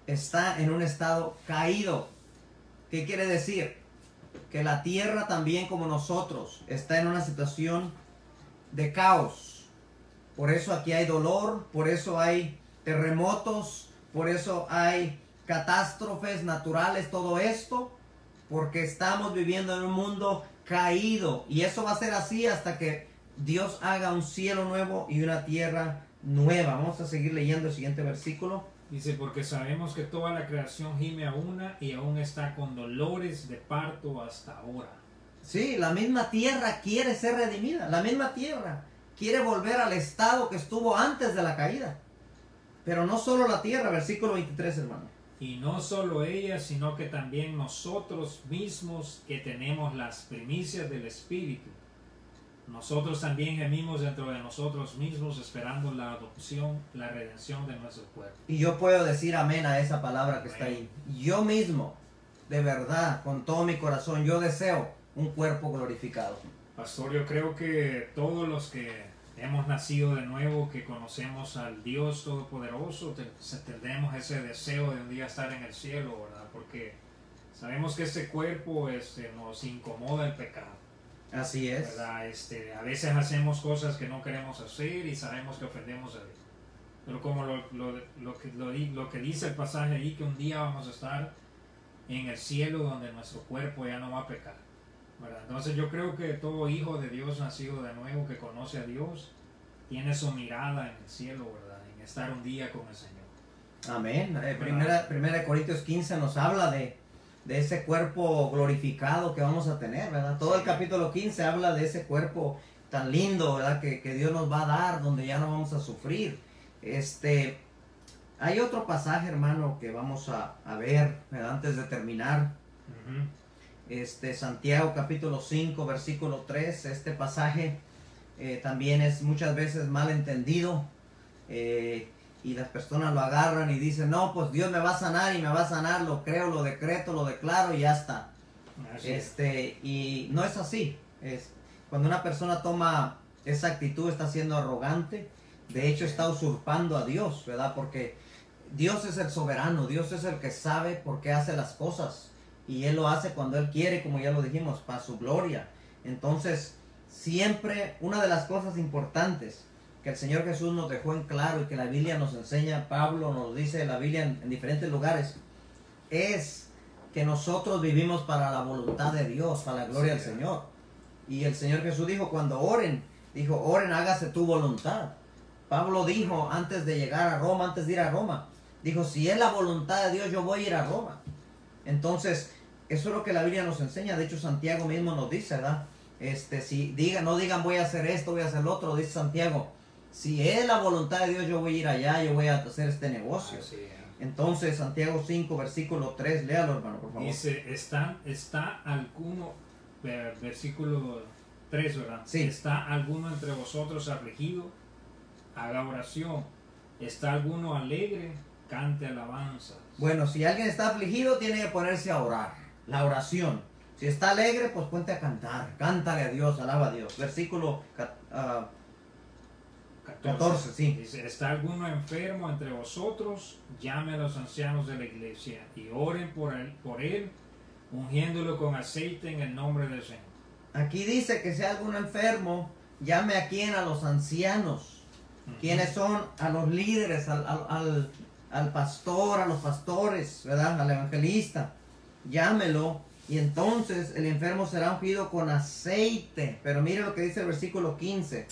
[SPEAKER 1] está en un estado caído. ¿Qué quiere decir? Que la tierra también, como nosotros, está en una situación de caos. Por eso aquí hay dolor, por eso hay terremotos, por eso hay catástrofes naturales, todo esto, porque estamos viviendo en un mundo caído. Y eso va a ser así hasta que Dios haga un cielo nuevo y una tierra nueva. Vamos a seguir leyendo el siguiente versículo.
[SPEAKER 2] Dice, porque sabemos que toda la creación gime a una y aún está con dolores de parto hasta ahora.
[SPEAKER 1] Sí, la misma tierra quiere ser redimida. La misma tierra quiere volver al estado que estuvo antes de la caída. Pero no solo la tierra, versículo 23, hermano.
[SPEAKER 2] Y no solo ella, sino que también nosotros mismos que tenemos las primicias del Espíritu. Nosotros también gemimos dentro de nosotros mismos esperando la adopción, la redención de nuestro cuerpo.
[SPEAKER 1] Y yo puedo decir amén a esa palabra que está ahí. Yo mismo, de verdad, con todo mi corazón, yo deseo un cuerpo glorificado.
[SPEAKER 2] Pastor, yo creo que todos los que hemos nacido de nuevo, que conocemos al Dios Todopoderoso, tendremos ese deseo de un día estar en el cielo, ¿verdad? Porque sabemos que este cuerpo nos incomoda el pecado.
[SPEAKER 1] Así es.
[SPEAKER 2] ¿Verdad? A veces hacemos cosas que no queremos hacer y sabemos que ofendemos a Dios. Pero como lo que dice el pasaje ahí, que un día vamos a estar en el cielo donde nuestro cuerpo ya no va a pecar, ¿verdad? Entonces yo creo que todo hijo de Dios nacido de nuevo que conoce a Dios tiene su mirada en el cielo, ¿verdad? En estar un día con el Señor.
[SPEAKER 1] Amén. Primera Corintios 15 nos habla de ese cuerpo glorificado que vamos a tener, ¿verdad? Todo el capítulo 15 habla de ese cuerpo tan lindo, ¿verdad? Que Dios nos va a dar, donde ya no vamos a sufrir. Hay otro pasaje, hermano, que vamos a ver, ¿verdad? Antes de terminar. Santiago capítulo 5, versículo 3. Este pasaje también es muchas veces mal entendido. Y las personas lo agarran y dicen, no, pues Dios me va a sanar y me va a sanar, lo creo, lo decreto, lo declaro y ya está. Y no es así. Cuando una persona toma esa actitud, está siendo arrogante. De hecho, está usurpando a Dios, ¿verdad? Porque Dios es el soberano, Dios es el que sabe por qué hace las cosas. Y Él lo hace cuando Él quiere, como ya lo dijimos, para su gloria. Entonces, siempre una de las cosas importantes que el Señor Jesús nos dejó en claro y que la Biblia nos enseña, Pablo nos dice la Biblia en diferentes lugares, es que nosotros vivimos para la voluntad de Dios, para la gloria del Señor. Y el Señor Jesús dijo, cuando oren, dijo, oren, hágase tu voluntad. Pablo dijo, antes de llegar a Roma, antes de ir a Roma, dijo, si es la voluntad de Dios, yo voy a ir a Roma. Entonces, eso es lo que la Biblia nos enseña. De hecho, Santiago mismo nos dice, ¿verdad? No digan voy a hacer esto, voy a hacer lo otro, dice Santiago. Si es la voluntad de Dios, yo voy a ir allá, yo voy a hacer este negocio. Entonces, Santiago 5, versículo 3, léalo, hermano, por favor.
[SPEAKER 2] Dice, está alguno, versículo 3, ¿verdad?
[SPEAKER 1] Sí.
[SPEAKER 2] ¿Está alguno entre vosotros afligido? Haga oración. ¿Está alguno alegre? Cante alabanzas.
[SPEAKER 1] Bueno, si alguien está afligido, tiene que ponerse a orar. La oración. Si está alegre, pues ponte a cantar. Cántale a Dios, alaba a Dios. Versículo 14, sí.
[SPEAKER 2] Dice, ¿está alguno enfermo entre vosotros? Llame a los ancianos de la iglesia y oren por él, ungiéndolo con aceite en el nombre del Señor.
[SPEAKER 1] Aquí dice que si hay alguno enfermo, llame a quién, a los ancianos. ¿Quiénes son? A los líderes, al pastor, a los pastores, ¿verdad? Al evangelista. Llámelo y entonces el enfermo será ungido con aceite. Pero mire lo que dice el versículo 15.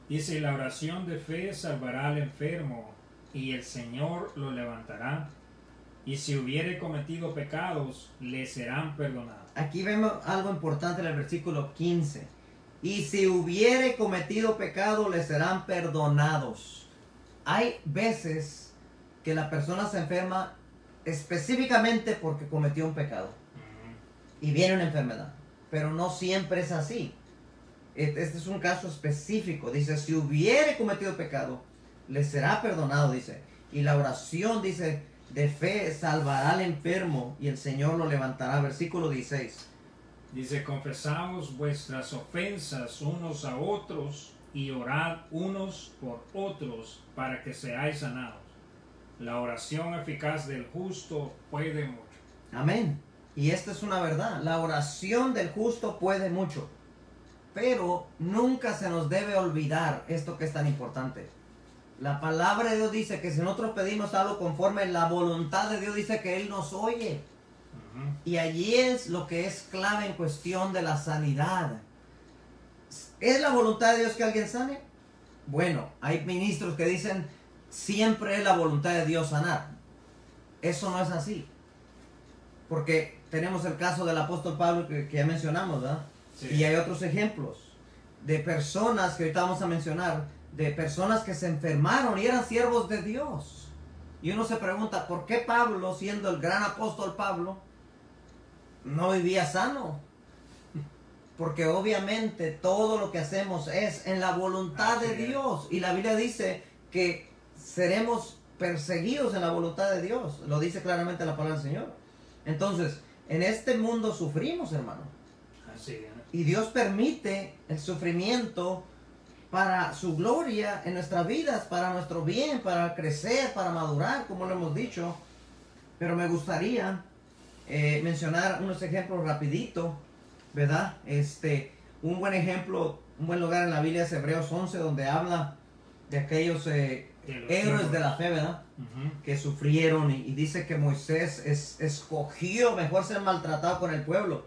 [SPEAKER 2] Dice, la oración de fe salvará al enfermo y el Señor lo levantará. Y si hubiere cometido pecados, le serán perdonados.
[SPEAKER 1] Aquí vemos algo importante en el versículo 15. Y si hubiere cometido pecado, le serán perdonados. Hay veces que la persona se enferma específicamente porque cometió un pecado. Y viene una enfermedad. Pero no siempre es así. Este es un caso específico. Dice, si hubiere cometido pecado, le será perdonado, dice. Y la oración, dice, de fe salvará al enfermo y el Señor lo levantará. Versículo 16.
[SPEAKER 2] Dice, confesamos vuestras ofensas unos a otros y orad unos por otros para que seáis sanados. La oración eficaz del justo puede mucho.
[SPEAKER 1] Amén. Y esta es una verdad. La oración del justo puede mucho. Pero nunca se nos debe olvidar esto que es tan importante. La palabra de Dios dice que si nosotros pedimos algo conforme a la voluntad de Dios, dice que Él nos oye. Y allí es lo que es clave en cuestión de la sanidad. ¿Es la voluntad de Dios que alguien sane? Bueno, hay ministros que dicen siempre es la voluntad de Dios sanar. Eso no es así. Porque tenemos el caso del apóstol Pablo que ya mencionamos, ¿verdad? Sí. Y hay otros ejemplos de personas que ahorita vamos a mencionar, de personas que se enfermaron y eran siervos de Dios. Y uno se pregunta, ¿por qué Pablo, siendo el gran apóstol Pablo, no vivía sano? Porque obviamente todo lo que hacemos es en la voluntad de Dios. Y la Biblia dice que seremos perseguidos en la voluntad de Dios. Lo dice claramente la palabra del Señor. Entonces, en este mundo sufrimos, hermano.
[SPEAKER 2] Así es.
[SPEAKER 1] Y Dios permite el sufrimiento para su gloria en nuestras vidas, para nuestro bien, para crecer, para madurar, como lo hemos dicho. Pero me gustaría mencionar unos ejemplos rapidito, ¿verdad? Un buen ejemplo, un buen lugar en la Biblia es Hebreos 11, donde habla de aquellos héroes de la fe, ¿verdad? Que sufrieron, y dice que Moisés escogió mejor ser maltratado con el pueblo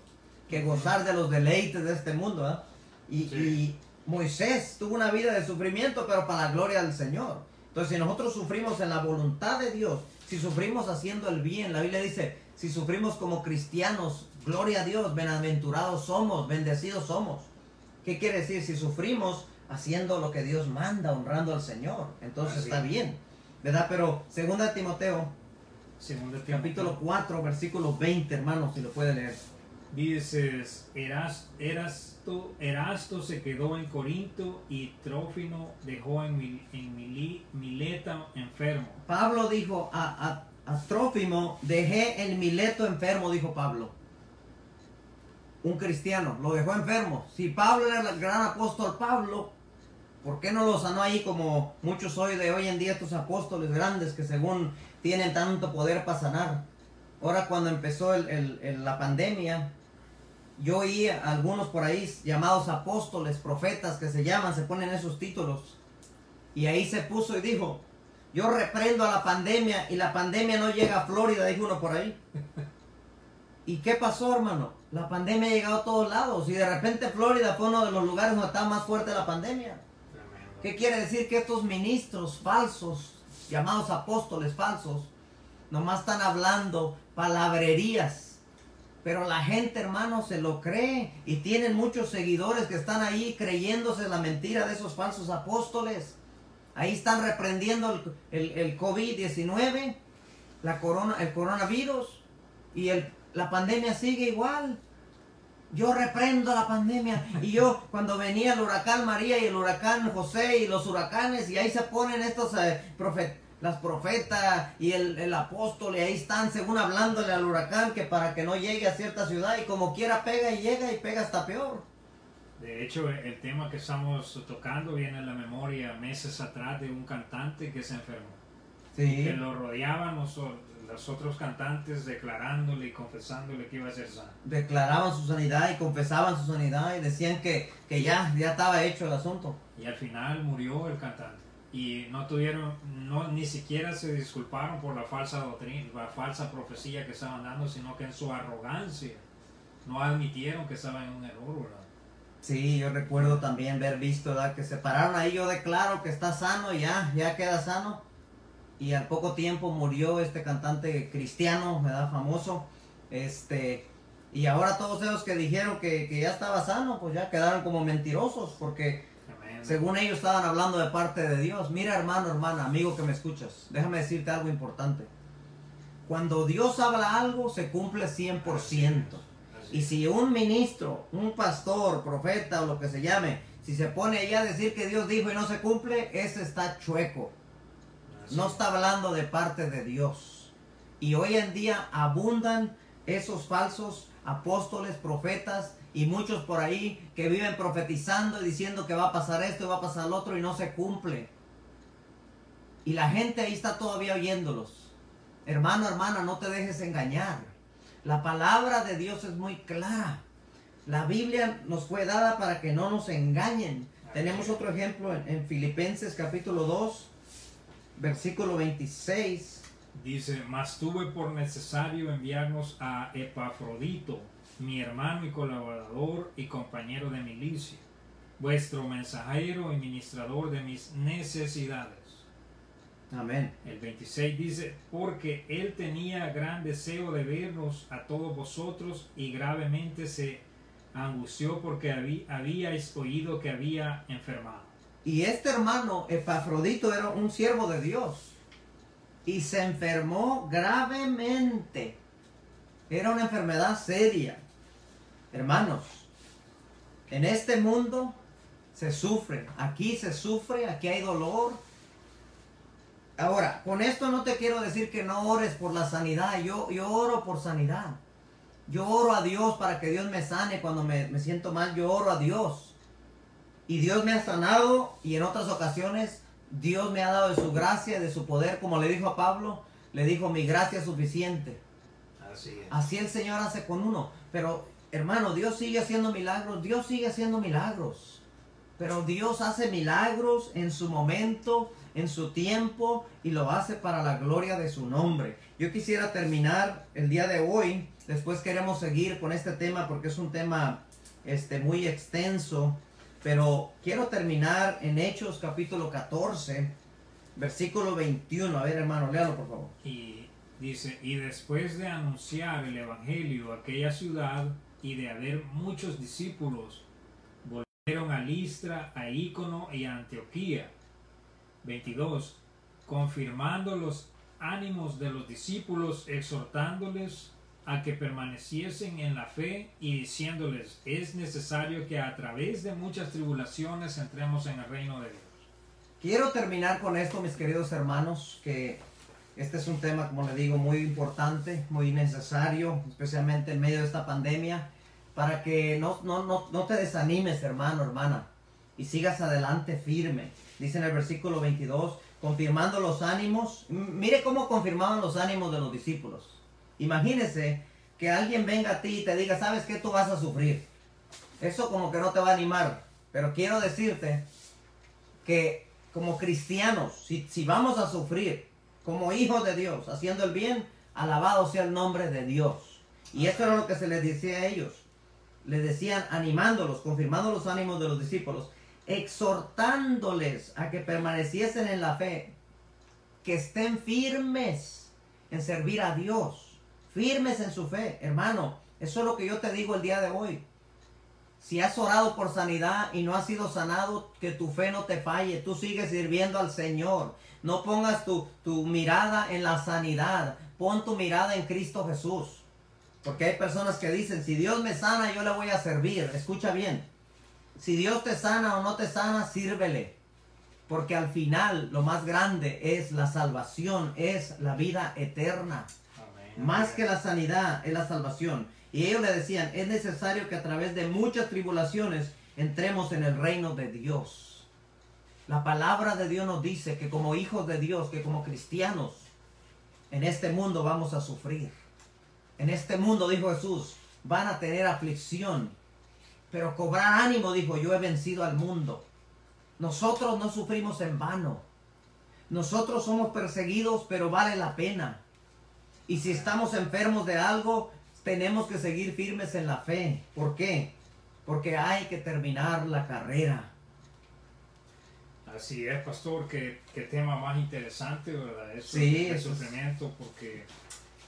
[SPEAKER 1] que gozar de los deleites de este mundo, ¿verdad? Y Moisés tuvo una vida de sufrimiento, pero para la gloria del Señor. Entonces, si nosotros sufrimos en la voluntad de Dios, si sufrimos haciendo el bien, la Biblia dice, si sufrimos como cristianos, gloria a Dios, bienaventurados somos, bendecidos somos. ¿Qué quiere decir? Si sufrimos haciendo lo que Dios manda, honrando al Señor, entonces
[SPEAKER 2] así
[SPEAKER 1] está bien, ¿verdad? Pero 2 Timoteo, capítulo 4, versículo 20, hermanos, si lo puede leer.
[SPEAKER 2] Dices, Erasto se quedó en Corinto y Trófimo dejó en Mileta enfermo.
[SPEAKER 1] Pablo dijo a Trófimo, dejé en Mileto enfermo, dijo Pablo. Un cristiano, lo dejó enfermo. Si Pablo era el gran apóstol Pablo, ¿por qué no lo sanó ahí como muchos hoy en día, estos apóstoles grandes que según tienen tanto poder para sanar? Ahora cuando empezó la pandemia, yo oí a algunos por ahí llamados apóstoles, profetas que se ponen esos títulos. Y ahí se puso y dijo, yo reprendo a la pandemia y la pandemia no llega a Florida, dijo uno por ahí. ¿Y qué pasó, hermano? La pandemia ha llegado a todos lados y de repente Florida fue uno de los lugares donde estaba más fuerte la pandemia. ¿Qué quiere decir? Que estos ministros falsos, llamados apóstoles falsos, nomás están hablando palabrerías. Pero la gente, hermano, se lo cree y tienen muchos seguidores que están ahí creyéndose la mentira de esos falsos apóstoles. Ahí están reprendiendo el COVID-19, el coronavirus, y la pandemia sigue igual. Yo reprendo la pandemia. Y yo, cuando venía el huracán María y el huracán José y los huracanes, y ahí se ponen estos las profetas y el apóstol, y ahí están según hablándole al huracán que para que no llegue a cierta ciudad, y como quiera pega y llega y pega hasta peor.
[SPEAKER 2] De hecho, el tema que estamos tocando viene en la memoria meses atrás de un cantante que se enfermó.
[SPEAKER 1] Sí.
[SPEAKER 2] Que lo rodeaban los otros cantantes declarándole y confesándole que iba a ser sano.
[SPEAKER 1] Declaraban su sanidad y confesaban su sanidad y decían que ya estaba hecho el asunto.
[SPEAKER 2] Y al final murió el cantante. Y ni siquiera se disculparon por la falsa doctrina, la falsa profecía que estaban dando, sino que en su arrogancia no admitieron que estaban en un error, ¿verdad?
[SPEAKER 1] Sí, yo recuerdo también haber visto, ¿verdad?, que se pararon ahí, yo declaro que está sano, ya queda sano. Y al poco tiempo murió este cantante cristiano, ¿verdad?, famoso. Y ahora todos esos que dijeron que ya estaba sano, pues ya quedaron como mentirosos, porque según ellos estaban hablando de parte de Dios. Mira, hermano, hermana, amigo que me escuchas, déjame decirte algo importante. Cuando Dios habla algo, se cumple 100%. Y si un ministro, un pastor, profeta o lo que se llame, si se pone ahí a decir que Dios dijo y no se cumple, ese está chueco. No está hablando de parte de Dios. Y hoy en día abundan esos falsos apóstoles, profetas, y muchos por ahí que viven profetizando y diciendo que va a pasar esto y va a pasar lo otro y no se cumple. Y la gente ahí está todavía oyéndolos. Hermano, hermana, no te dejes engañar. La palabra de Dios es muy clara. La Biblia nos fue dada para que no nos engañen. Tenemos otro ejemplo en Filipenses capítulo 2, versículo 26.
[SPEAKER 2] Dice, mas tuve por necesario enviarnos a Epafrodito, mi hermano y colaborador y compañero de milicia, vuestro mensajero y ministrador de mis necesidades.
[SPEAKER 1] Amén.
[SPEAKER 2] El 26 dice, porque él tenía gran deseo de vernos a todos vosotros y gravemente se angustió porque habíais oído que había enfermado.
[SPEAKER 1] Y este hermano Epafrodito era un siervo de Dios y se enfermó gravemente. Era una enfermedad seria. Hermanos, en este mundo se sufre, aquí hay dolor. Ahora, con esto no te quiero decir que no ores por la sanidad. Yo oro por sanidad. Yo oro a Dios para que Dios me sane cuando me siento mal. Yo oro a Dios. Y Dios me ha sanado, y en otras ocasiones Dios me ha dado de su gracia, de su poder, como le dijo a Pablo, le dijo, mi gracia es suficiente.
[SPEAKER 2] Así es.
[SPEAKER 1] Así el Señor hace con uno. Pero, hermano, Dios sigue haciendo milagros. Dios sigue haciendo milagros. Pero Dios hace milagros en su momento, en su tiempo, y lo hace para la gloria de su nombre. Yo quisiera terminar el día de hoy. Después queremos seguir con este tema porque es un tema muy extenso. Pero quiero terminar en Hechos capítulo 14, versículo 21. A ver, hermano, léalo por favor.
[SPEAKER 2] Y dice, y después de anunciar el evangelio a aquella ciudad y de haber muchos discípulos, volvieron a Listra, a Ícono y a Antioquía. 22. Confirmando los ánimos de los discípulos, exhortándoles a que permaneciesen en la fe y diciéndoles, es necesario que a través de muchas tribulaciones entremos en el reino de Dios.
[SPEAKER 1] Quiero terminar con esto, mis queridos hermanos, que este es un tema, como le digo, muy importante, muy necesario, especialmente en medio de esta pandemia, para que no te desanimes, hermano, hermana, y sigas adelante firme. Dice en el versículo 22, confirmando los ánimos. Mire cómo confirmaban los ánimos de los discípulos. Imagínese que alguien venga a ti y te diga, ¿sabes qué? Tú vas a sufrir. Eso como que no te va a animar. Pero quiero decirte que como cristianos, si vamos a sufrir, como hijos de Dios, haciendo el bien, alabado sea el nombre de Dios. Y esto era lo que se les decía a ellos. Les decían, animándolos, confirmando los ánimos de los discípulos, exhortándoles a que permaneciesen en la fe, que estén firmes en servir a Dios. Firmes en su fe, hermano. Eso es lo que yo te digo el día de hoy. Si has orado por sanidad y no has sido sanado, que tu fe no te falle. Tú sigues sirviendo al Señor. No pongas tu mirada en la sanidad. Pon tu mirada en Cristo Jesús. Porque hay personas que dicen, si Dios me sana, yo le voy a servir. Escucha bien. Si Dios te sana o no te sana, sírvele. Porque al final lo más grande es la salvación, es la vida eterna. Más que la sanidad es la salvación. Y ellos le decían, es necesario que a través de muchas tribulaciones entremos en el reino de Dios. La palabra de Dios nos dice que como hijos de Dios, que como cristianos, en este mundo vamos a sufrir. En este mundo, dijo Jesús, van a tener aflicción. Pero cobrar ánimo, dijo, yo he vencido al mundo. Nosotros no sufrimos en vano. Nosotros somos perseguidos, pero vale la pena. Y si estamos enfermos de algo, tenemos que seguir firmes en la fe. ¿Por qué? Porque hay que terminar la carrera.
[SPEAKER 2] Así es, pastor, qué tema más interesante, ¿verdad? Eso,
[SPEAKER 1] sí,
[SPEAKER 2] el sufrimiento, porque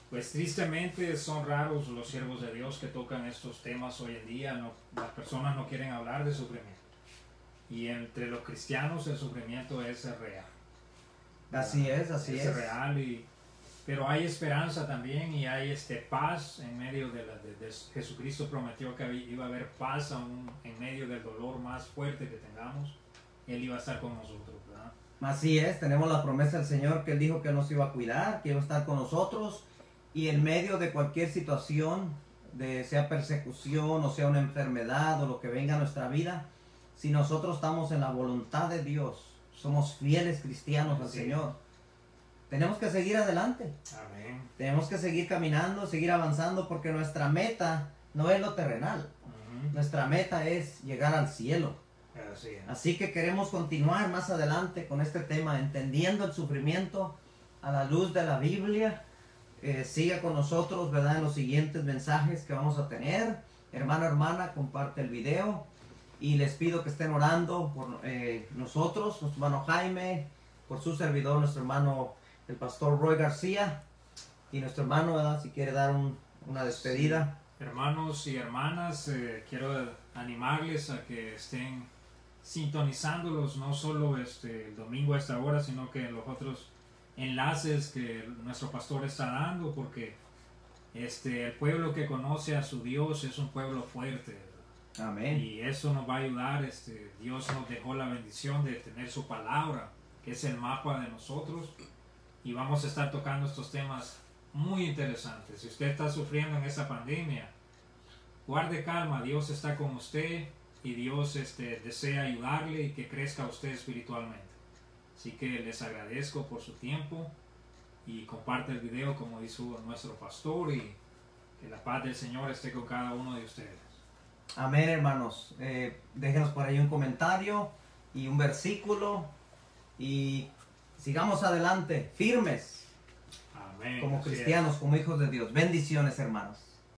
[SPEAKER 2] pues tristemente son raros los siervos de Dios que tocan estos temas hoy en día. Las personas no quieren hablar de sufrimiento. Y entre los cristianos el sufrimiento es real.
[SPEAKER 1] Así es, así es.
[SPEAKER 2] Es real, pero hay esperanza también y hay paz en medio de Jesucristo prometió que iba a haber paz aún en medio del dolor más fuerte que tengamos. Él iba a estar con nosotros, ¿verdad?
[SPEAKER 1] Así es, tenemos la promesa del Señor que Él dijo que nos iba a cuidar, que iba a estar con nosotros. Y en medio de cualquier situación, sea persecución o sea una enfermedad o lo que venga a nuestra vida, si nosotros estamos en la voluntad de Dios, somos fieles cristianos al Señor, tenemos que seguir adelante.
[SPEAKER 2] Amén.
[SPEAKER 1] Tenemos que seguir caminando, seguir avanzando, porque nuestra meta no es lo terrenal. Nuestra meta es llegar al cielo. Así que queremos continuar más adelante con este tema, entendiendo el sufrimiento a la luz de la Biblia. Siga con nosotros, ¿verdad?, en los siguientes mensajes que vamos a tener. Hermano, hermana, comparte el video. Y les pido que estén orando por nosotros, nuestro hermano Jaime, por su servidor, nuestro hermano, el pastor Roy García. Y nuestro hermano, ¿verdad?, si quiere dar una despedida.
[SPEAKER 2] Sí. Hermanos y hermanas, quiero animarles a que estén sintonizándolos, no solo el domingo a esta hora, sino que los otros enlaces que nuestro pastor está dando, porque el pueblo que conoce a su Dios es un pueblo fuerte.
[SPEAKER 1] Amén.
[SPEAKER 2] Y eso nos va a ayudar. Dios nos dejó la bendición de tener su palabra, que es el mapa de nosotros, y vamos a estar tocando estos temas muy interesante. Si usted está sufriendo en esa pandemia, guarde calma, Dios está con usted y Dios desea ayudarle y que crezca usted espiritualmente. Así que les agradezco por su tiempo y comparte el video como hizo nuestro pastor, y que la paz del Señor esté con cada uno de ustedes.
[SPEAKER 1] Amén, hermanos. Déjenos por ahí un comentario y un versículo y sigamos adelante, firmes,
[SPEAKER 2] Amén.
[SPEAKER 1] como
[SPEAKER 2] Así es.
[SPEAKER 1] cristianos, como hijos de Dios. Bendiciones, hermanos.